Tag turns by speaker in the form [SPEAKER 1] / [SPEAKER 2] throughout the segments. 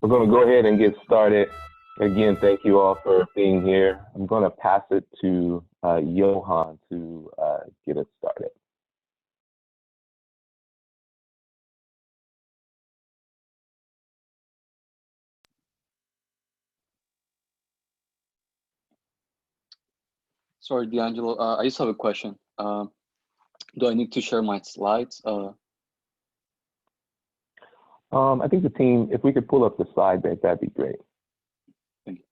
[SPEAKER 1] We're going to go ahead and get started. Again, thank you all for being here. I'm going to pass it to Johan to get us started.
[SPEAKER 2] Sorry, D'Angelo, I just have a question. Do I need to share my slides?
[SPEAKER 1] I think the team, if we could pull up the slide deck, that'd be great.
[SPEAKER 2] Thank you.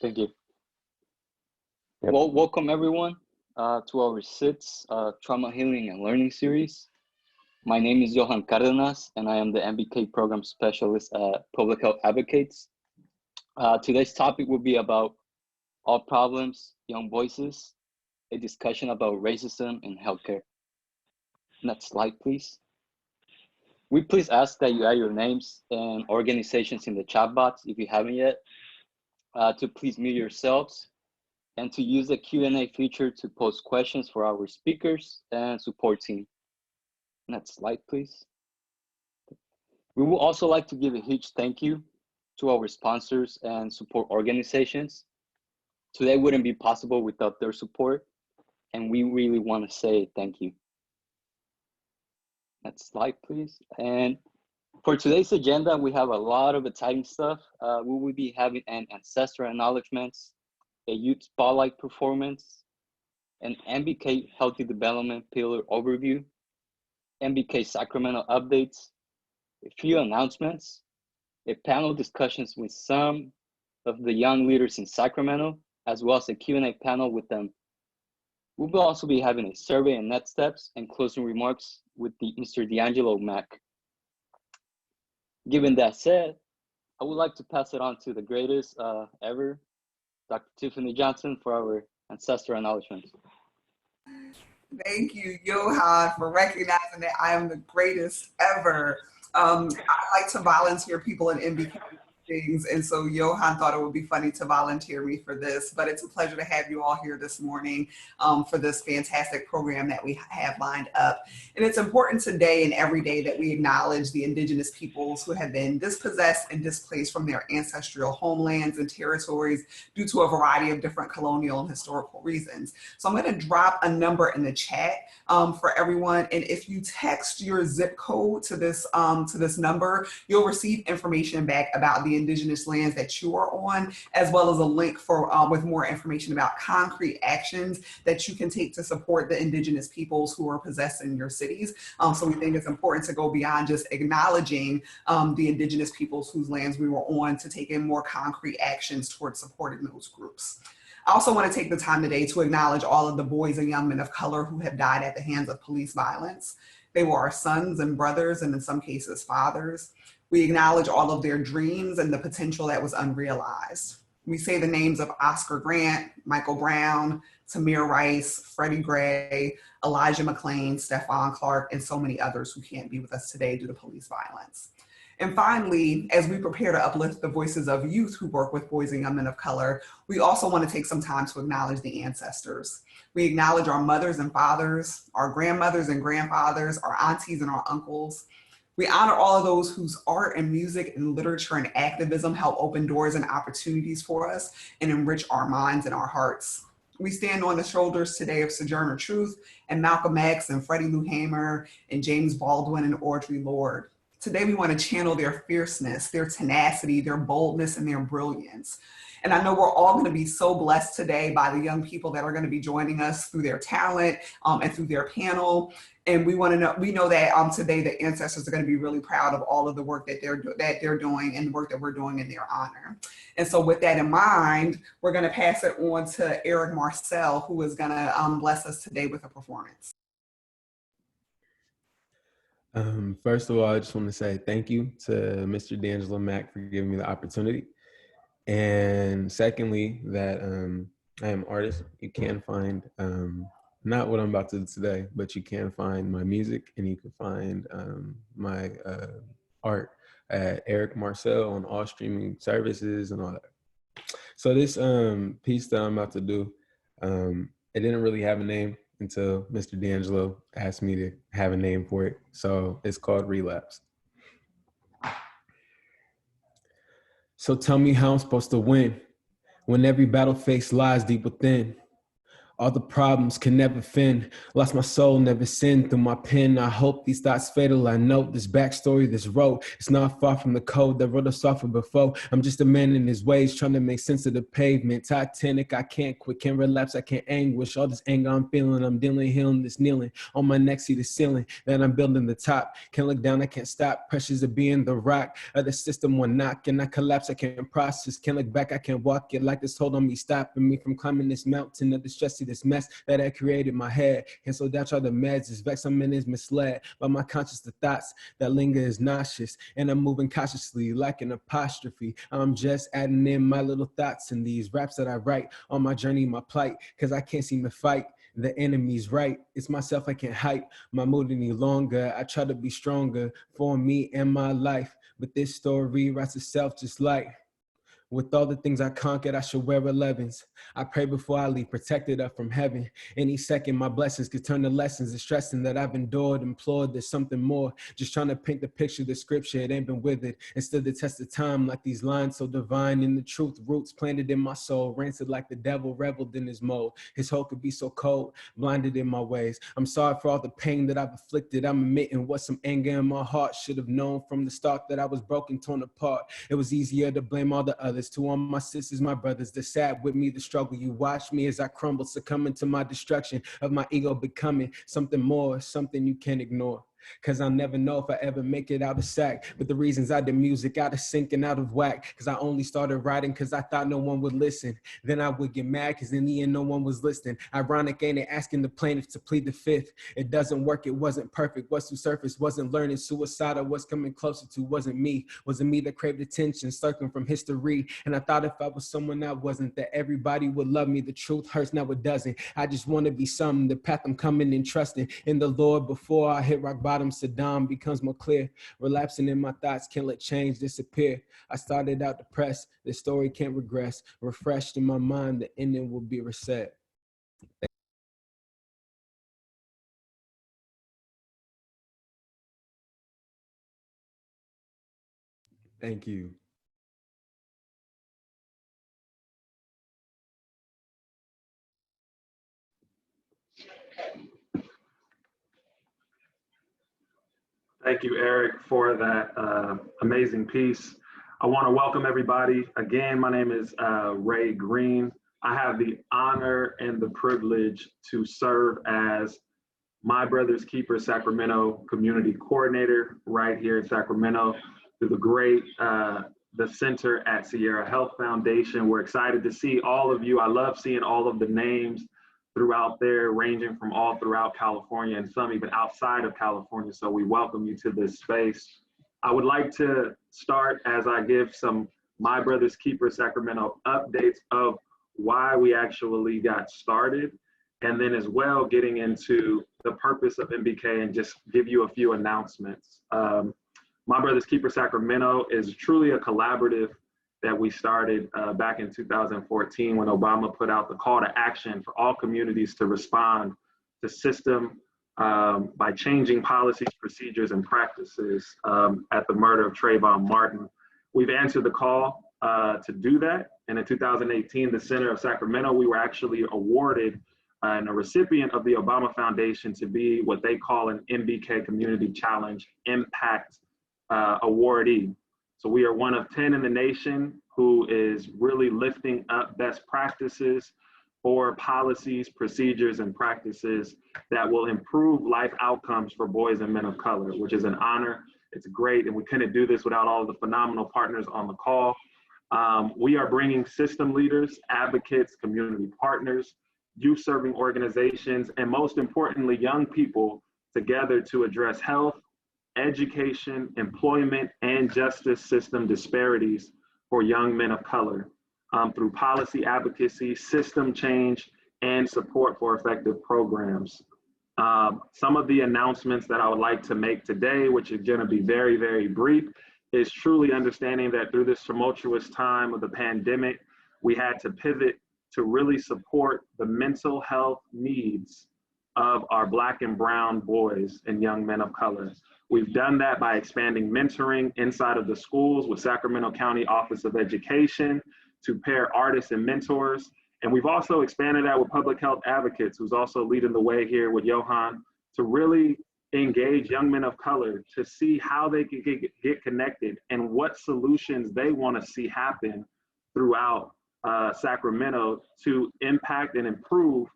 [SPEAKER 2] Thank you.
[SPEAKER 1] Yep.
[SPEAKER 2] Well, welcome everyone to our SITS Trauma Healing and Learning Series. My name is Johan Cardenas, and I am the MBK Program Specialist at Public Health Advocates. Today's topic will be about all problems, young voices, a discussion about racism in healthcare. Next slide, please. We please ask that you add your names and organizations in the chat box if you haven't yet, to please mute yourselves, and to use the Q&A feature to post questions for our speakers and support team. Next slide, please. We would also like to give a huge thank you to our sponsors and support organizations. Today wouldn't be possible without their support, and we really want to say thank you. Next slide, please. And for today's agenda, we have a lot of exciting stuff. We will be having an ancestral acknowledgements, a youth spotlight performance, an MBK Healthy Development Pillar overview, MBK Sacramento updates, a few announcements, a panel discussions with some of the young leaders in Sacramento, as well as a Q&A panel with them. We will also be having a survey and next steps and closing remarks with Mr. D'Angelo Mack. Given that said, I would like to pass it on to the greatest ever, Dr. Tiffany Johnson, for our ancestral acknowledgements.
[SPEAKER 3] Thank you, Johan, for recognizing that I am the greatest ever. I like to volunteer people in MBK things, and so Johan thought it would be funny to volunteer me for this, but it's a pleasure to have you all here this morning for this fantastic program that we have lined up. And it's important today and every day that we acknowledge the indigenous peoples who have been dispossessed and displaced from their ancestral homelands and territories due to a variety of different colonial and historical reasons. So I'm going to drop a number in the chat for everyone, and if you text your zip code to this number, you'll receive information back about the indigenous lands that you are on, as well as a link for with more information about concrete actions that you can take to support the indigenous peoples who are possessed in your cities. So we think it's important to go beyond just acknowledging the indigenous peoples whose lands we were on to take in more concrete actions towards supporting those groups. I also want to take the time today to acknowledge all of the boys and young men of color who have died at the hands of police violence. They were our sons and brothers, and in some cases, fathers. We acknowledge all of their dreams and the potential that was unrealized. We say the names of Oscar Grant, Michael Brown, Tamir Rice, Freddie Gray, Elijah McClain, Stephon Clark, and so many others who can't be with us today due to police violence. And finally, as we prepare to uplift the voices of youth who work with boys and young men of color, we also want to take some time to acknowledge the ancestors. We acknowledge our mothers and fathers, our grandmothers and grandfathers, our aunties and our uncles. We honor all of those whose art and music and literature and activism help open doors and opportunities for us and enrich our minds and our hearts. We stand on the shoulders today of Sojourner Truth and Malcolm X and Freddie Lou Hamer and James Baldwin and Audre Lorde. Today we want to channel their fierceness, their tenacity, their boldness, and their brilliance. And I know we're all going to be so blessed today by the young people that are going to be joining us through their talent and through their panel. And we know that today the ancestors are going to be really proud of all of the work that they're doing and the work that we're doing in their honor. And so with that in mind, we're going to pass it on to Eric Marcel, who is going to bless us today with a performance.
[SPEAKER 4] First of all, I just want to say thank you to Mr. D'Angelo Mack for giving me the opportunity. And secondly, that I am an artist. You can find not what I'm about to do today, but you can find my music and you can find my art at Eric Marcel on all streaming services and all that. So this piece that I'm about to do, it didn't really have a name until Mr. D'Angelo asked me to have a name for it. So it's called Relapse. So tell me how I'm supposed to win when every battle face lies deep within. All the problems can never fin. Lost my soul, never sinned through my pen. I hope these thoughts fatal. I know this backstory, this road. It's not far from the code that wrote us off from before. I'm just a man in his ways, trying to make sense of the pavement. Titanic, I can't quit, can't relapse, I can't anguish. All this anger I'm feeling, I'm dealing, healing this kneeling. On my neck, see the ceiling, then I'm building the top. Can't look down, I can't stop. Pressures of being the rock of the system one knock. And I collapse, I can't process. Can't look back, I can't walk it. Like this hold on me, stopping me from climbing this mountain of the stress, this mess that I created my head. Cancel doubt, try the meds. It's vexed, I'm in is misled by my conscious. The thoughts that linger is nauseous, and I'm moving cautiously like an apostrophe. I'm just adding in my little thoughts in these raps that I write on my journey, my plight, because I can't seem to fight the enemy's right. It's myself I can't hype my mood any longer. I try to be stronger for me and my life, but this story writes itself just like with all the things I conquered, I should wear 11s. I pray before I leave, protected up from heaven. Any second, my blessings could turn to lessons. The stressing that I've endured, implored, there's something more. Just trying to paint the picture, the scripture, it ain't been withered. And stood the test of time like these lines so divine. In the truth, roots planted in my soul, rancid like the devil, reveled in his mold. His hope could be so cold, blinded in my ways. I'm sorry for all the pain that I've afflicted. I'm admitting what some anger in my heart should have known from the start that I was broken, torn apart. It was easier to blame all the others. To all my sisters, my brothers that sat with me, the struggle. You watched me as I crumbled, succumbing to my destruction of my ego becoming something more, something you can't ignore. Cause I'll never know if I ever make it out of sack. But the reasons I did music out of sync and out of whack. Cause I only started writing cause I thought no one would listen. Then I would get mad cause in the end no one was listening. Ironic, ain't it, asking the plaintiff to plead the fifth. It doesn't work, it wasn't perfect. What's through surface wasn't learning. Suicidal, what's coming closer to wasn't me. Wasn't me that craved attention, circling from history. And I thought if I was someone I wasn't, that everybody would love me. The truth hurts, now it doesn't. I just want to be something. The path I'm coming and trusting in the Lord before I hit rock bottom. Saddam becomes more clear. Relapsing in my thoughts, can't let change disappear. I started out depressed, the story can't regress. Refreshed in my mind, the ending will be reset. Thank you.
[SPEAKER 5] Thank you, Eric, for that amazing piece. I want to welcome everybody. Again, my name is Ray Green. I have the honor and the privilege to serve as My Brother's Keeper Sacramento Community Coordinator right here in Sacramento through the center at Sierra Health Foundation. We're excited to see all of you. I love seeing all of the names throughout there, ranging from all throughout California and some even outside of California. So we welcome you to this space. I would like to start as I give some My Brother's Keeper Sacramento updates of why we actually got started, and then as well getting into the purpose of MBK and just give you a few announcements. My Brother's Keeper Sacramento is truly a collaborative that we started back in 2014 when Obama put out the call to action for all communities to respond to system by changing policies, procedures, and practices at the murder of Trayvon Martin. We've answered the call to do that. And in 2018, the Center of Sacramento, we were actually awarded and a recipient of the Obama Foundation to be what they call an MBK Community Challenge Impact awardee. So we are one of 10 in the nation who is really lifting up best practices for policies, procedures, and practices that will improve life outcomes for boys and men of color, which is an honor. It's great, and we couldn't do this without all of the phenomenal partners on the call. We are bringing system leaders, advocates, community partners, youth-serving organizations, and most importantly, young people together to address health education, employment, and justice system disparities for young men of color through policy advocacy, system change, and support for effective programs. Some of the announcements that I would like to make today, which is going to be very, very brief, is truly understanding that through this tumultuous time of the pandemic, we had to pivot to really support the mental health needs of our Black and brown boys and young men of color. We've done that by expanding mentoring inside of the schools with Sacramento County Office of Education to pair artists and mentors. And we've also expanded that with public health advocates, who's also leading the way here with Johan, to really engage young men of color to see how they can get connected and what solutions they want to see happen throughout Sacramento to impact and improve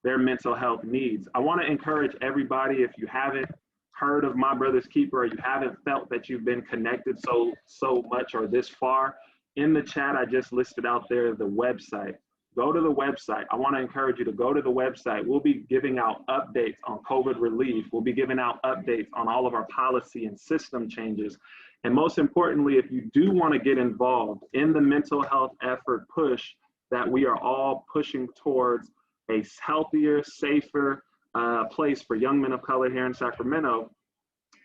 [SPEAKER 5] their mental health needs. I want to encourage everybody, if you haven't heard of My Brother's Keeper, or you haven't felt that you've been connected so much or this far, in the chat I just listed out there the website. Go to the website. I want to encourage you to go to the website. We'll be giving out updates on COVID relief. We'll be giving out updates on all of our policy and system changes. And most importantly, if you do want to get involved in the mental health effort push that we are all pushing towards a healthier, safer place for young men of color here in Sacramento,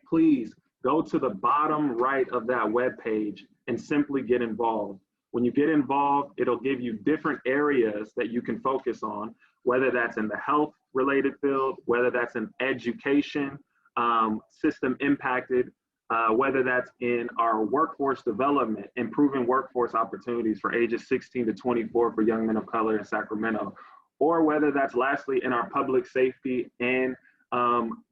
[SPEAKER 5] please go to the bottom right of that webpage and simply get involved. When you get involved, it'll give you different areas that you can focus on, whether that's in the health related field, whether that's in education, system impacted, whether that's in our workforce development, improving workforce opportunities for ages 16 to 24 for young men of color in Sacramento, or whether that's lastly in our public safety and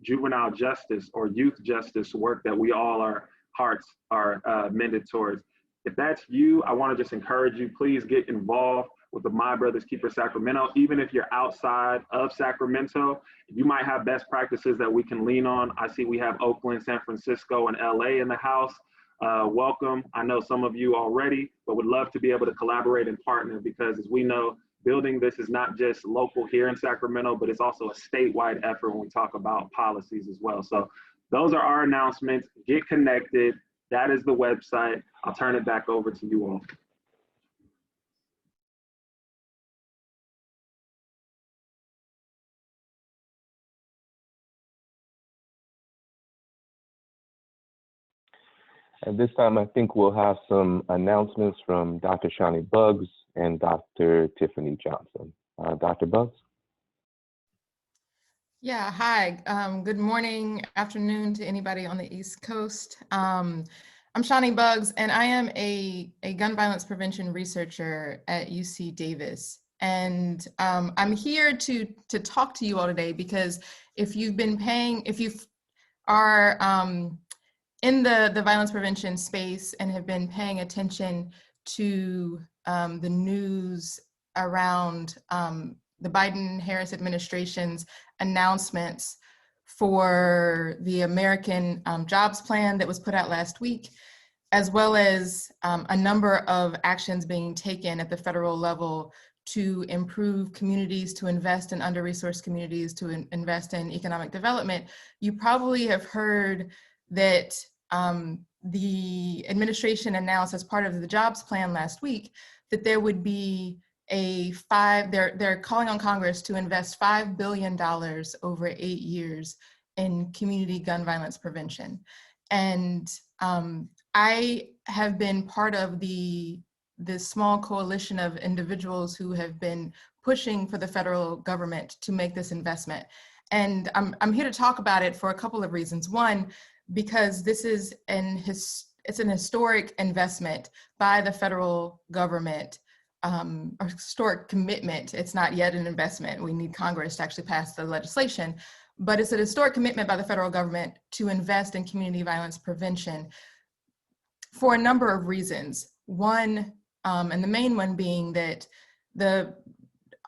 [SPEAKER 5] juvenile justice or youth justice work that we all our hearts are mended towards. If that's you, I want to just encourage you, please get involved with the My Brother's Keeper Sacramento. Even if you're outside of Sacramento, you might have best practices that we can lean on. I see we have Oakland, San Francisco, and LA in the house. Welcome. I know some of you already, but would love to be able to collaborate and partner, because as we know, building this is not just local here in Sacramento, but it's also a statewide effort when we talk about policies as well. So those are our announcements. Get connected. That is the website. I'll turn it back over to you all.
[SPEAKER 1] At this time, I think we'll have some announcements from Dr. Shawnee Buggs and Dr. Tiffany Johnson. Dr. Buggs?
[SPEAKER 6] Yeah, hi. Good morning, afternoon to anybody on the East Coast. I'm Shawnee Buggs, and I am a gun violence prevention researcher at UC Davis. And I'm here to talk to you all today because if you are in the violence prevention space and have been paying attention to the news around the Biden-Harris administration's announcements for the American Jobs Plan that was put out last week, as well as a number of actions being taken at the federal level to improve communities, to invest in under-resourced communities, to invest in economic development, you probably have heard that the administration announced as part of the jobs plan last week that there would be they're calling on Congress to invest $5 billion over 8 years in community gun violence prevention. And I have been part of this small coalition of individuals who have been pushing for the federal government to make this investment. And I'm here to talk about it for a couple of reasons. One, because this is it's an historic investment by the federal government, a historic commitment. It's not yet an investment. We need Congress to actually pass the legislation, but it's a historic commitment by the federal government to invest in community violence prevention for a number of reasons. One, and the main one being that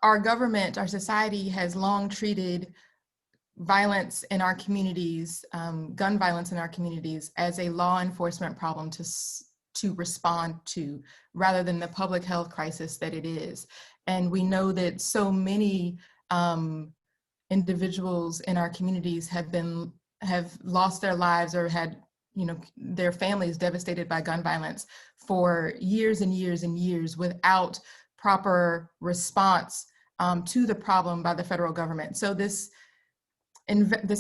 [SPEAKER 6] our government, our society has long treated violence in our communities, gun violence in our communities, as a law enforcement problem to respond to, rather than the public health crisis that it is. And we know that so many individuals in our communities have lost their lives or had their families devastated by gun violence for years and years and years without proper response to the problem by the federal government. So this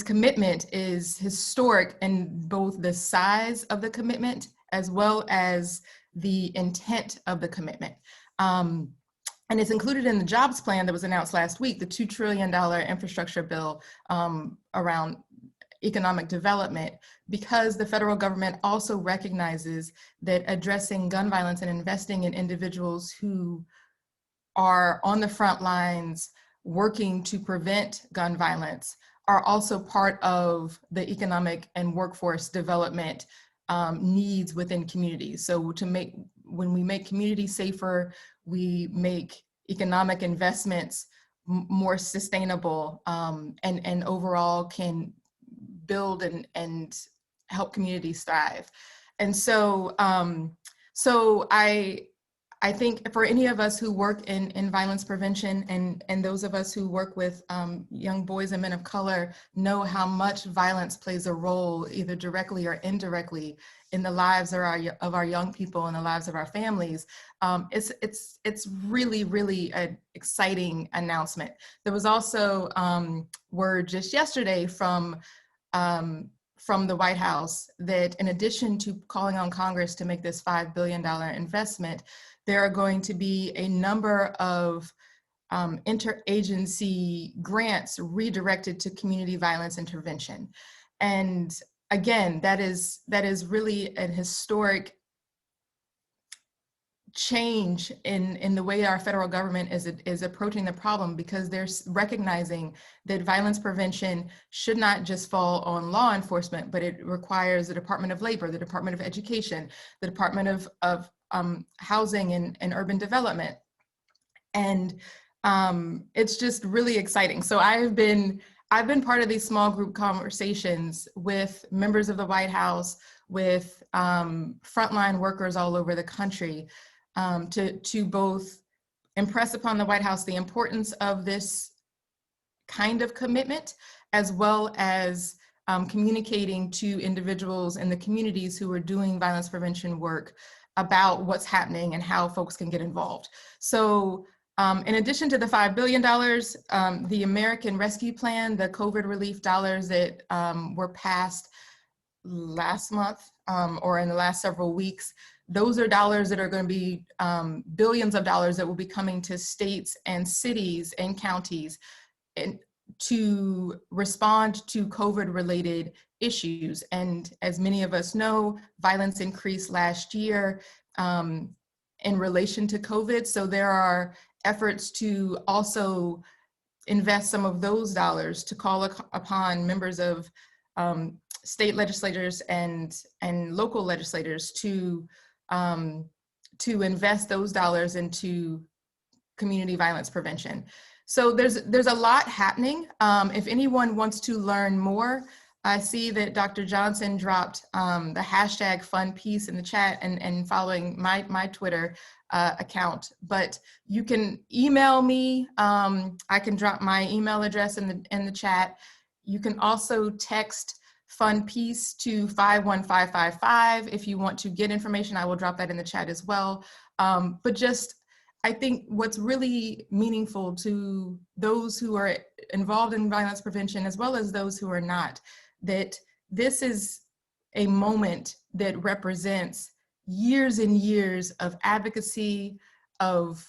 [SPEAKER 6] commitment is historic in both the size of the commitment as well as the intent of the commitment. And it's included in the jobs plan that was announced last week, the $2 trillion infrastructure bill around economic development, because the federal government also recognizes that addressing gun violence and investing in individuals who are on the front lines working to prevent gun violence are also part of the economic and workforce development needs within communities. So when we make communities safer, we make economic investments more sustainable, and overall can build and help communities thrive. And so, I think for any of us who work in violence prevention, and those of us who work with young boys and men of color know how much violence plays a role, either directly or indirectly, in the lives of our young people and the lives of our families. It's really, really an exciting announcement. There was also word just yesterday from the White House that in addition to calling on Congress to make this $5 billion investment, there are going to be a number of interagency grants redirected to community violence intervention. And again, that is really an historic change in the way our federal government is approaching the problem, because they're recognizing that violence prevention should not just fall on law enforcement, but it requires the Department of Labor, the Department of Education, the Department of Housing and Urban Development. And it's just really exciting. So I've been part of these small group conversations with members of the White House, with frontline workers all over the country, to both impress upon the White House the importance of this kind of commitment, as well as communicating to individuals in the communities who are doing violence prevention work about what's happening and how folks can get involved. So in addition to the $5 billion, the American Rescue Plan, the COVID relief dollars that were passed last month or in the last several weeks, those are dollars that are going to be billions of dollars that will be coming to states and cities and counties to respond to COVID-related issues. And as many of us know, violence increased last year in relation to COVID. So there are efforts to also invest some of those dollars to call upon members of state legislators and local legislators to invest those dollars into community violence prevention. So there's a lot happening. If anyone wants to learn more, I see that Dr. Johnson dropped the hashtag fun piece in the chat and following my Twitter account, but you can email me. I can drop my email address in the chat. You can also text fun piece to 51555 if you want to get information. I will drop that in the chat as well. But just, I think what's really meaningful to those who are involved in violence prevention, as well as those who are not, that this is a moment that represents years and years of advocacy, of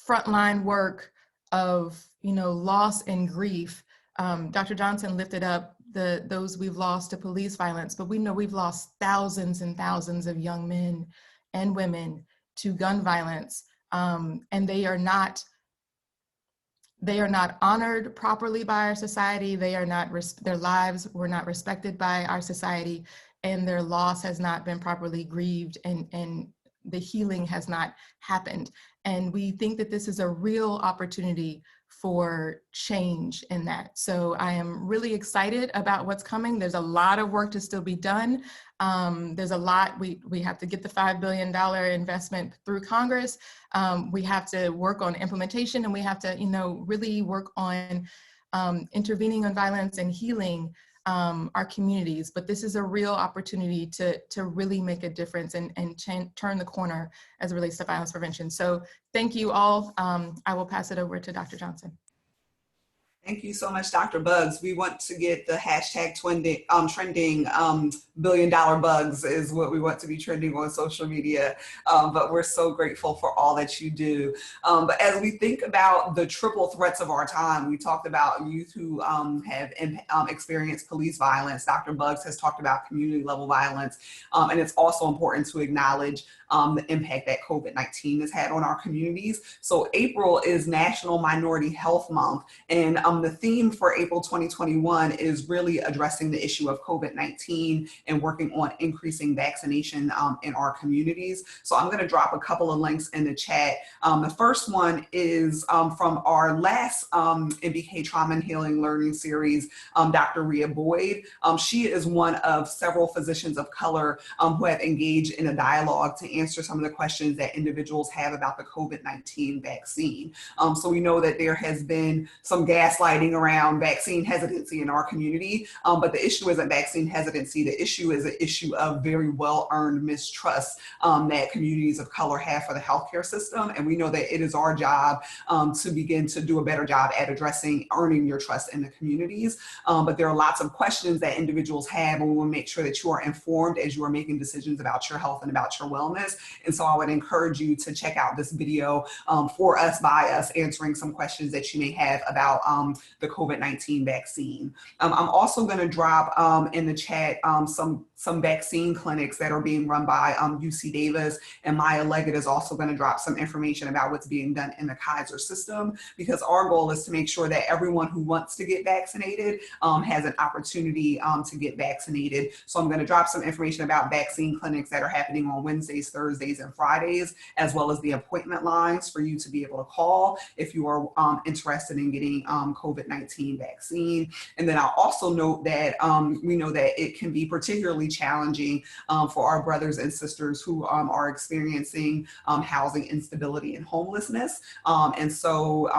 [SPEAKER 6] frontline work, of loss and grief. Dr. Johnson lifted up those we've lost to police violence, but we know we've lost thousands and thousands of young men and women to gun violence, and they are not honored properly by our society. Their lives were not respected by our society, and their loss has not been properly grieved, and the healing has not happened. And we think that this is a real opportunity for change in that. So I am really excited about what's coming. There's a lot of work to still be done. There's a lot, we have to get the $5 billion investment through Congress. We have to work on implementation, and we have to, really work on intervening on violence and healing our communities, but this is a real opportunity to really make a difference and turn the corner as it relates to violence prevention. So thank you all. I will pass it over to Dr. Johnson.
[SPEAKER 3] Thank you so much, Dr. Bugs. We want to get the hashtag trending billion dollar bugs is what we want to be trending on social media. But we're so grateful for all that you do. But as we think about the triple threats of our time, we talked about youth who have experienced police violence. Dr. Bugs has talked about community level violence. And it's also important to acknowledge the impact that COVID-19 has had on our communities. So April is National Minority Health Month. And the theme for April 2021 is really addressing the issue of COVID-19 and working on increasing vaccination in our communities. So I'm going to drop a couple of links in the chat. The first one is from our last MBK Trauma and Healing Learning Series, Dr. Rhea Boyd. She is one of several physicians of color who have engaged in a dialogue to answer some of the questions that individuals have about the COVID-19 vaccine. So we know that there has been some gaslighting around vaccine hesitancy in our community, but the issue isn't vaccine hesitancy. The issue is an issue of very well-earned mistrust that communities of color have for the healthcare system. And we know that it is our job to begin to do a better job at addressing earning your trust in the communities. But there are lots of questions that individuals have, and we will make sure that you are informed as you are making decisions about your health and about your wellness. And so I would encourage you to check out this video for us, by us, answering some questions that you may have about the COVID-19 vaccine. I'm also going to drop in the chat some vaccine clinics that are being run by UC Davis, and Maya Leggett is also going to drop some information about what's being done in the Kaiser system, because our goal is to make sure that everyone who wants to get vaccinated has an opportunity to get vaccinated. So I'm going to drop some information about vaccine clinics that are happening on Wednesdays, Thursdays, and Fridays, as well as the appointment lines for you to be able to call if you are interested in getting COVID-19 vaccine. And then I'll also note that we know that it can be particularly challenging for our brothers and sisters who are experiencing housing instability and homelessness. And so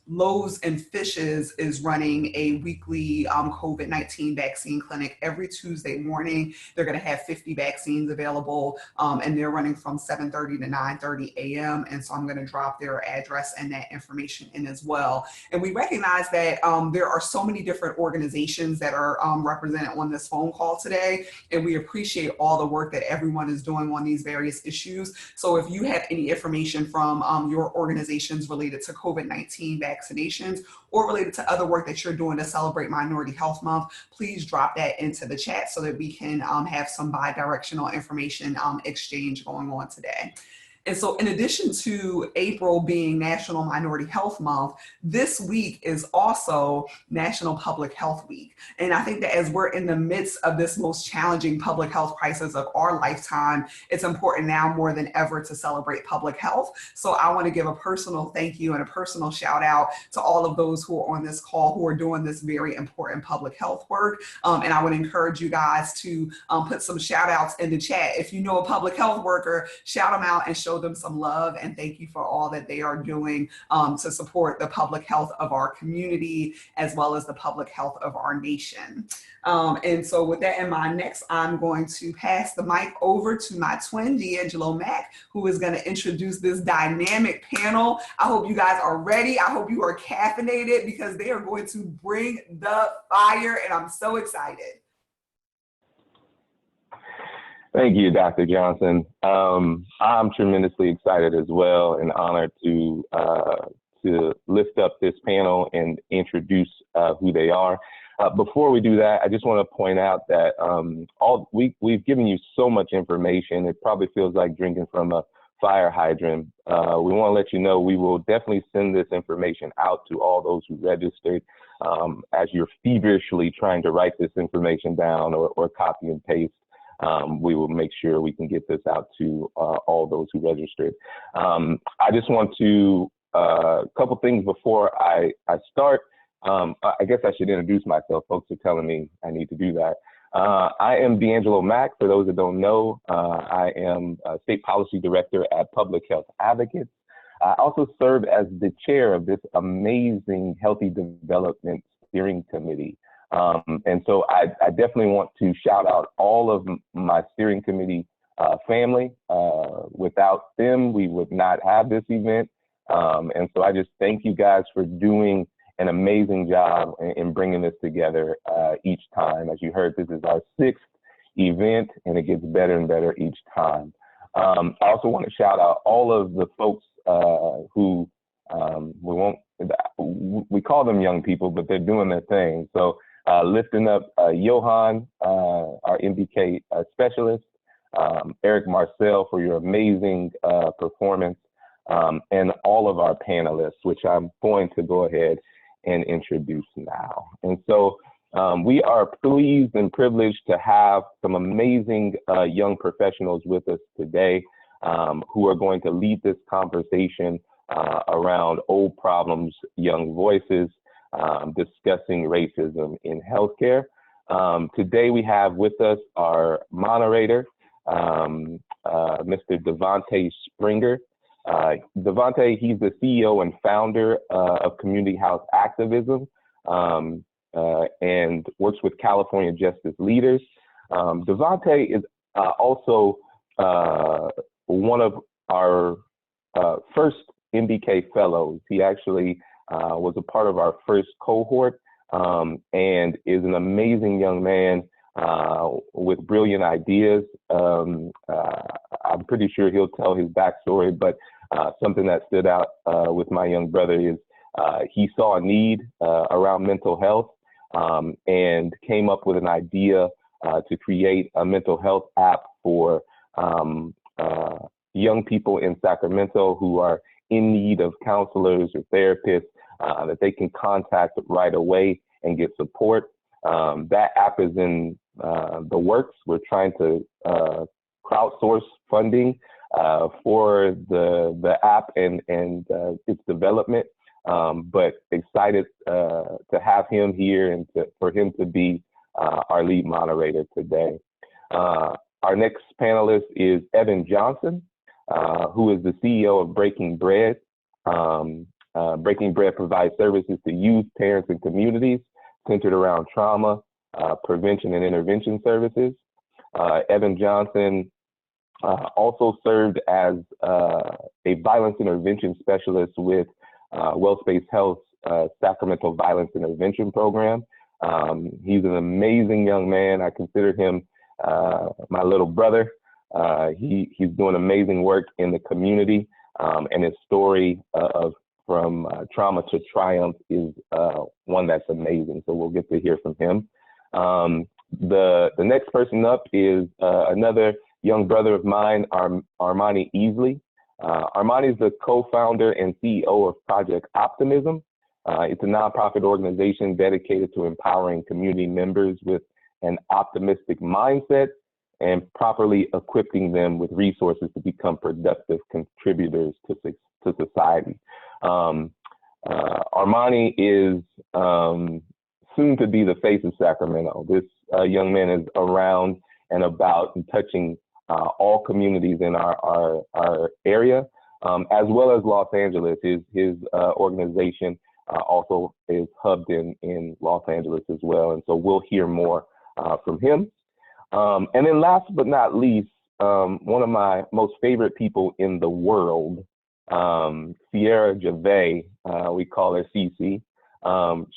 [SPEAKER 3] Loaves and Fishes is running a weekly COVID-19 vaccine clinic every Tuesday morning. They're going to have 50 vaccines available, and they're running from 7:30 to 9:30 a.m. And so I'm going to drop their address and that information in as well. And we recognize that there are so many different organizations that are represented on this phone call today, and we appreciate all the work that everyone is doing on these various issues. So if you have any information from your organizations related to COVID-19 vaccinations or related to other work that you're doing to celebrate Minority Health Month, please drop that into the chat so that we can have some bi-directional information exchange going on today. And so in addition to April being National Minority Health Month, this week is also National Public Health Week. And I think that as we're in the midst of this most challenging public health crisis of our lifetime, it's important now more than ever to celebrate public health. So I want to give a personal thank you and a personal shout out to all of those who are on this call who are doing this very important public health work. And I would encourage you guys to put some shout outs in the chat. If you know a public health worker, shout them out and show them some love, and thank you for all that they are doing to support the public health of our community as well as the public health of our nation. And so with that in mind, next I'm going to pass the mic over to my twin, D'Angelo Mack, who is going to introduce this dynamic panel. I hope you guys are ready. I hope you are caffeinated, because they are going to bring the fire, and I'm so excited.
[SPEAKER 1] Thank you, Dr. Johnson. I'm tremendously excited as well and honored to lift up this panel and introduce who they are. Before we do that, I just want to point out that we've given you so much information. It probably feels like drinking from a fire hydrant. We want to let you know we will definitely send this information out to all those who registered. As you're feverishly trying to write this information down or copy and paste, we will make sure we can get this out to all those who registered. I just want to, a couple things before I start. I guess I should introduce myself. Folks are telling me I need to do that. I am D'Angelo Mack. For those that don't know, I am a State Policy Director at Public Health Advocates. I also serve as the chair of this amazing Healthy Development Steering Committee. And so I definitely want to shout out all of my steering committee family. Without them, we would not have this event. And so I just thank you guys for doing an amazing job in bringing this together each time. As you heard, this is our 6th event, and it gets better and better each time. I also want to shout out all of the folks who we call them young people, but they're doing their thing. So lifting up Johan, our MBK specialist, Eric Marcel for your amazing performance, and all of our panelists, which I'm going to go ahead and introduce now. And so we are pleased and privileged to have some amazing young professionals with us today who are going to lead this conversation around old problems, young voices, discussing racism in healthcare. Today we have with us our moderator, Mr. Devontae Springer. Devontae, he's the CEO and founder of Community House Activism and works with California Justice Leaders. Devontae is also one of our first MBK fellows. He actually was a part of our first cohort and is an amazing young man with brilliant ideas. I'm pretty sure he'll tell his backstory, but something that stood out with my young brother is he saw a need around mental health and came up with an idea to create a mental health app for young people in Sacramento who are in need of counselors or therapists that they can contact right away and get support. That app is in the works. We're trying to crowdsource funding for the app and its development, but excited to have him here and for him to be our lead moderator today. Our next panelist is Evan Johnson, who is the CEO of Breaking Bread. Breaking Bread provides services to youth, parents, and communities centered around trauma, prevention, and intervention services. Evan Johnson also served as a violence intervention specialist with WellSpace Health's Sacramento Violence Intervention Program. He's an amazing young man. I consider him my little brother. He's doing amazing work in the community, and his story from trauma to triumph is one that's amazing. So we'll get to hear from him. The next person up is another young brother of mine, Armani Easley. Armani is the co-founder and CEO of Project Optimism. It's a nonprofit organization dedicated to empowering community members with an optimistic mindset and properly equipping them with resources to become productive contributors to society. Armani is soon to be the face of Sacramento. This young man is around and about and touching all communities in our area, as well as Los Angeles. His organization also is hubbed in Los Angeles as well. And so we'll hear more from him. And then last but not least, one of my most favorite people in the world, Sierra Gervais, we call her Cece.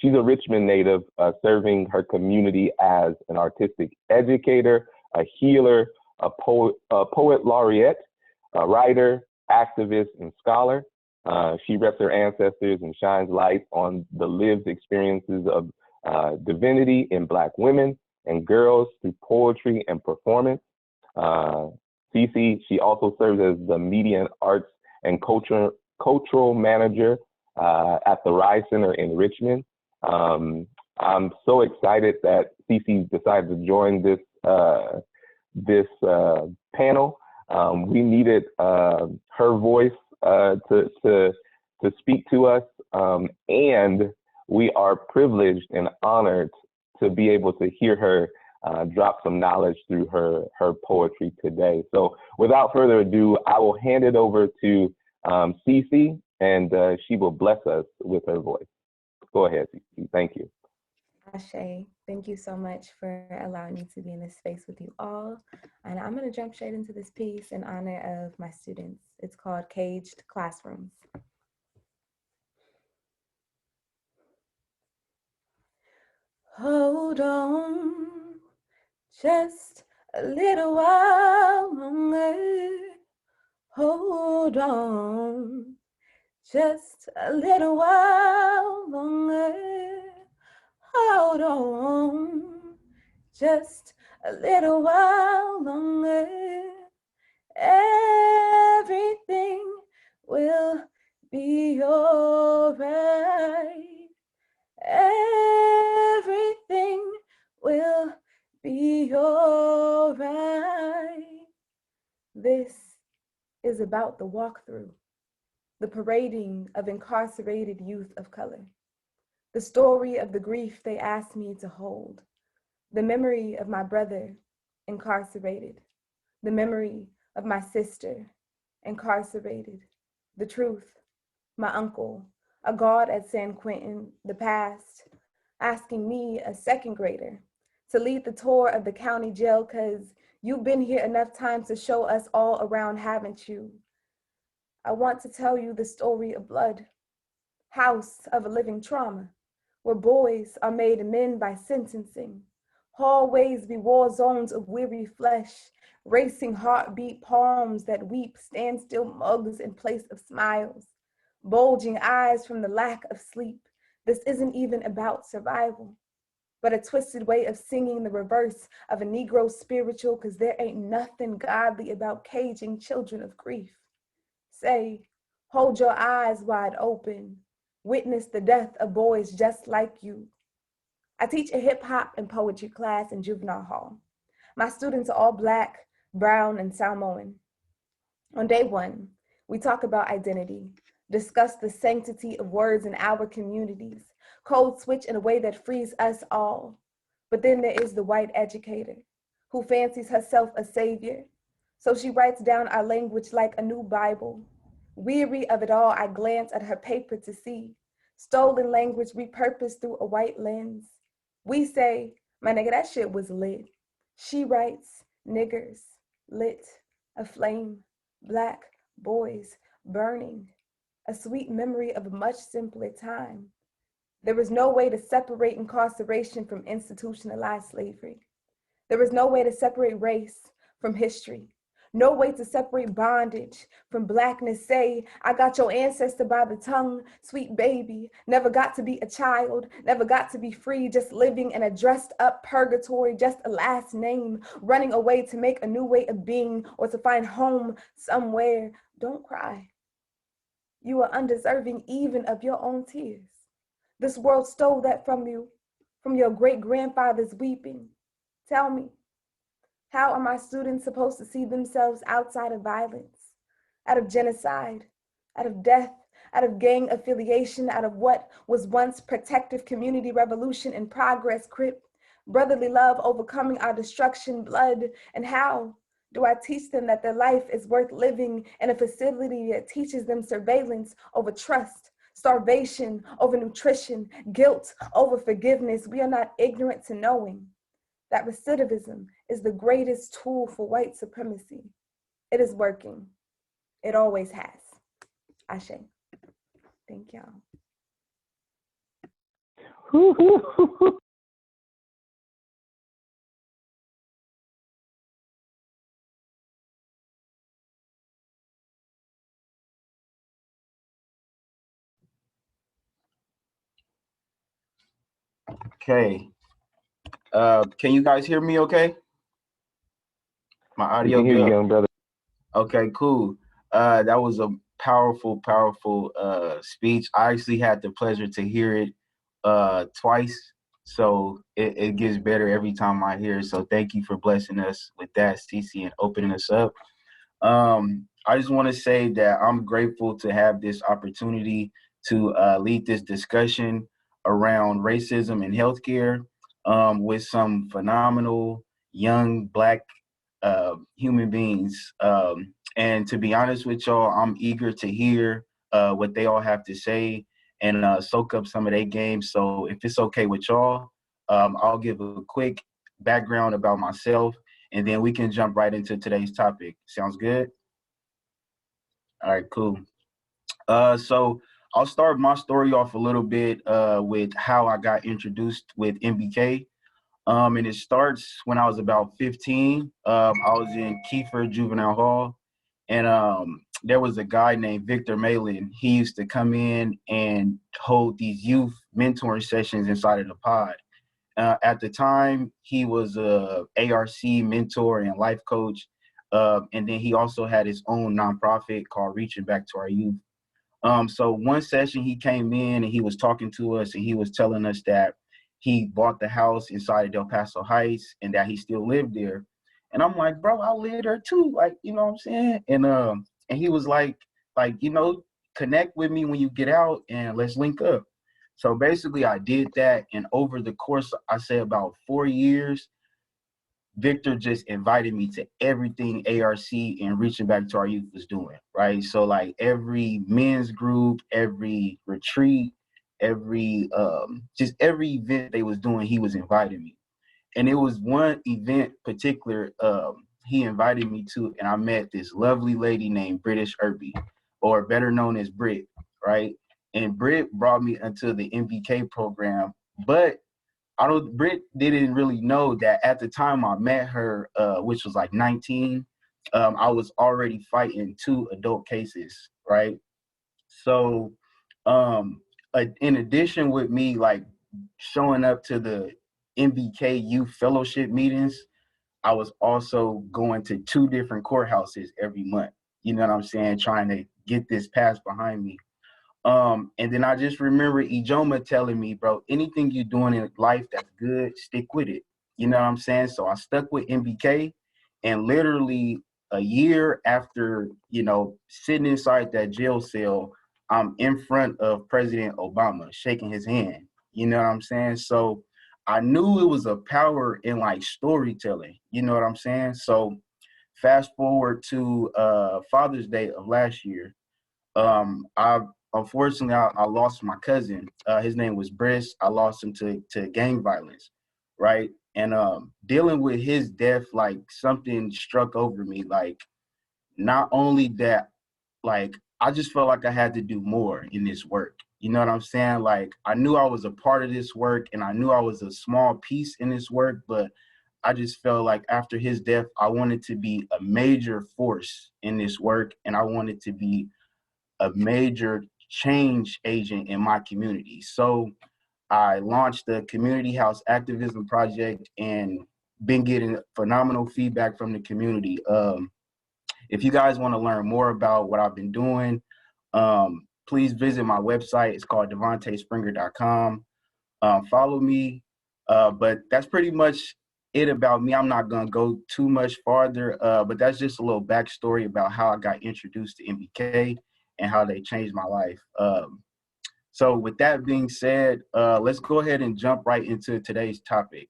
[SPEAKER 1] She's a Richmond native, serving her community as an artistic educator, a healer, a poet laureate, a writer, activist, and scholar. She reps her ancestors and shines light on the lived experiences of divinity in Black women and girls through poetry and performance. Cece, she also serves as the Media and Arts and Cultural Manager at the Rise Center in Richmond. I'm so excited that Cece decided to join this panel. We needed her voice to speak to us, and we are privileged and honored to be able to hear her drop some knowledge through her poetry today. So without further ado, I will hand it over to Cece, and she will bless us with her voice. Go ahead, Cece. Thank you.
[SPEAKER 7] Ashe, thank you so much for allowing me to be in this space with you all. And I'm going to jump straight into this piece in honor of my students. It's called Caged Classrooms. Hold on, just a little while longer. Hold on, just a little while longer. Hold on, just a little while longer. Everything will be alright. Everything will be alright. This is about the walkthrough, the parading of incarcerated youth of color, the story of the grief they asked me to hold, the memory of my brother incarcerated, the memory of my sister incarcerated, the truth, my uncle, a guard at San Quentin, the past, asking me, a second grader, to lead the tour of the county jail because you've been here enough times to show us all around, haven't you? I want to tell you the story of blood, house of a living trauma, where boys are made men by sentencing. Hallways be war zones of weary flesh, racing heartbeat palms that weep, standstill mugs in place of smiles, bulging eyes from the lack of sleep. This isn't even about survival, but a twisted way of singing the reverse of a Negro spiritual, because there ain't nothing godly about caging children of grief. Say, hold your eyes wide open. Witness the death of boys just like you. I teach a hip hop and poetry class in juvenile hall. My students are all Black, brown, and Samoan. On day one, we talk about identity, discuss the sanctity of words in our communities, code switch in a way that frees us all. But then there is the white educator who fancies herself a savior. So she writes down our language like a new Bible. Weary of it all, I glance at her paper to see stolen language repurposed through a white lens. We say, my nigga, that shit was lit. She writes, niggers, lit, aflame, Black boys burning, a sweet memory of a much simpler time. There was no way to separate incarceration from institutionalized slavery. There was no way to separate race from history. No way to separate bondage from Blackness. Say, I got your ancestor by the tongue, sweet baby. Never got to be a child, never got to be free, just living in a dressed up purgatory, just a last name, running away to make a new way of being or to find home somewhere. Don't cry. You are undeserving even of your own tears. This world stole that from you, from your great-grandfather's weeping. Tell me, how are my students supposed to see themselves outside of violence, out of genocide, out of death, out of gang affiliation, out of what was once protective community revolution in progress, Crip, brotherly love overcoming our destruction, blood? And how do I teach them that their life is worth living in a facility that teaches them surveillance over trust, starvation over nutrition, guilt over forgiveness? We are not ignorant to knowing that recidivism is the greatest tool for white supremacy. It is working. It always has. Ashe. Thank y'all.
[SPEAKER 8] Okay. Can you guys hear me okay? My audio
[SPEAKER 1] we can hear you,
[SPEAKER 8] good?
[SPEAKER 1] young brother.
[SPEAKER 8] Okay, cool. That was a powerful speech. I actually had the pleasure to hear it twice, so it gets better every time I hear it. So thank you for blessing us with that, Cece, and opening us up. I just want to say that I'm grateful to have this opportunity to lead this discussion around racism in healthcare with some phenomenal young Black human beings. And to be honest with y'all, I'm eager to hear what they all have to say and soak up some of their games. So if it's okay with y'all, I'll give a quick background about myself, and then we can jump right into today's topic. Sounds good? All right, cool. So I'll start my story off a little bit with how I got introduced with MBK. And it starts when I was about 15. I was in Kiefer Juvenile Hall, and there was a guy named Victor Malin. He used to come in and hold these youth mentoring sessions inside of the pod. At the time, he was a ARC mentor and life coach. And then he also had his own nonprofit called Reaching Back to Our Youth. So one session he came in and he was talking to us and he was telling us that he bought the house inside of Del Paso Heights and that he still lived there. And I'm like, bro, I live there too. Like, you know what I'm saying? And he was like, connect with me when you get out and let's link up. So basically I did that. And over the course, I say about 4 years, Victor just invited me to everything ARC and Reaching Back to Our Youth was doing, right? So like every men's group, every retreat, every event they was doing, he was inviting me. And it was one event particular he invited me to, and I met this lovely lady named British Irby, or better known as Brit, right? And Brit brought me into the MBK program, but Britt didn't really know that at the time I met her, which was like 19, I was already fighting 2 adult cases, right? So in addition with me like showing up to the MBK Youth Fellowship meetings, I was also going to 2 different courthouses every month, you know what I'm saying, trying to get this past behind me. And then I just remember Ijoma telling me, bro, anything you're doing in life that's good, stick with it. You know what I'm saying? So I stuck with MBK, and literally a year after, sitting inside that jail cell, I'm in front of President Obama, shaking his hand. You know what I'm saying? So I knew it was a power in like storytelling. You know what I'm saying? So fast forward to Father's Day of last year. Unfortunately, I lost my cousin. His name was Briss. I lost him to gang violence, right? And dealing with his death, like something struck over me. Like not only that, like I just felt like I had to do more in this work. You know what I'm saying? Like I knew I was a part of this work and I knew I was a small piece in this work, but I just felt like after his death, I wanted to be a major force in this work, and I wanted to be a major change agent in my community. So I launched the Community House Activism Project and been getting phenomenal feedback from the community. If you guys want to learn more about what I've been doing, please visit my website. It's called DevontaeSpringer.com. Follow me. But that's pretty much it about me. I'm not going to go too much farther, but that's just a little backstory about how I got introduced to MBK and how they changed my life. So with that being said, let's go ahead and jump right into today's topic.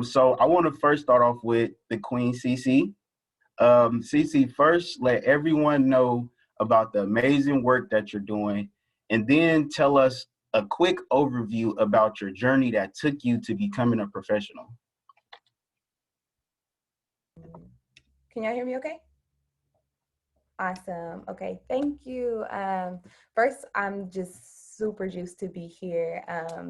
[SPEAKER 8] So I want to first start off with the Queen CC. CC, first let everyone know about the amazing work that you're doing, and then tell us a quick overview about your journey that took you to becoming a professional.
[SPEAKER 7] Can y'all hear me okay? Awesome. Okay, thank you. First, I'm just super juiced to be here.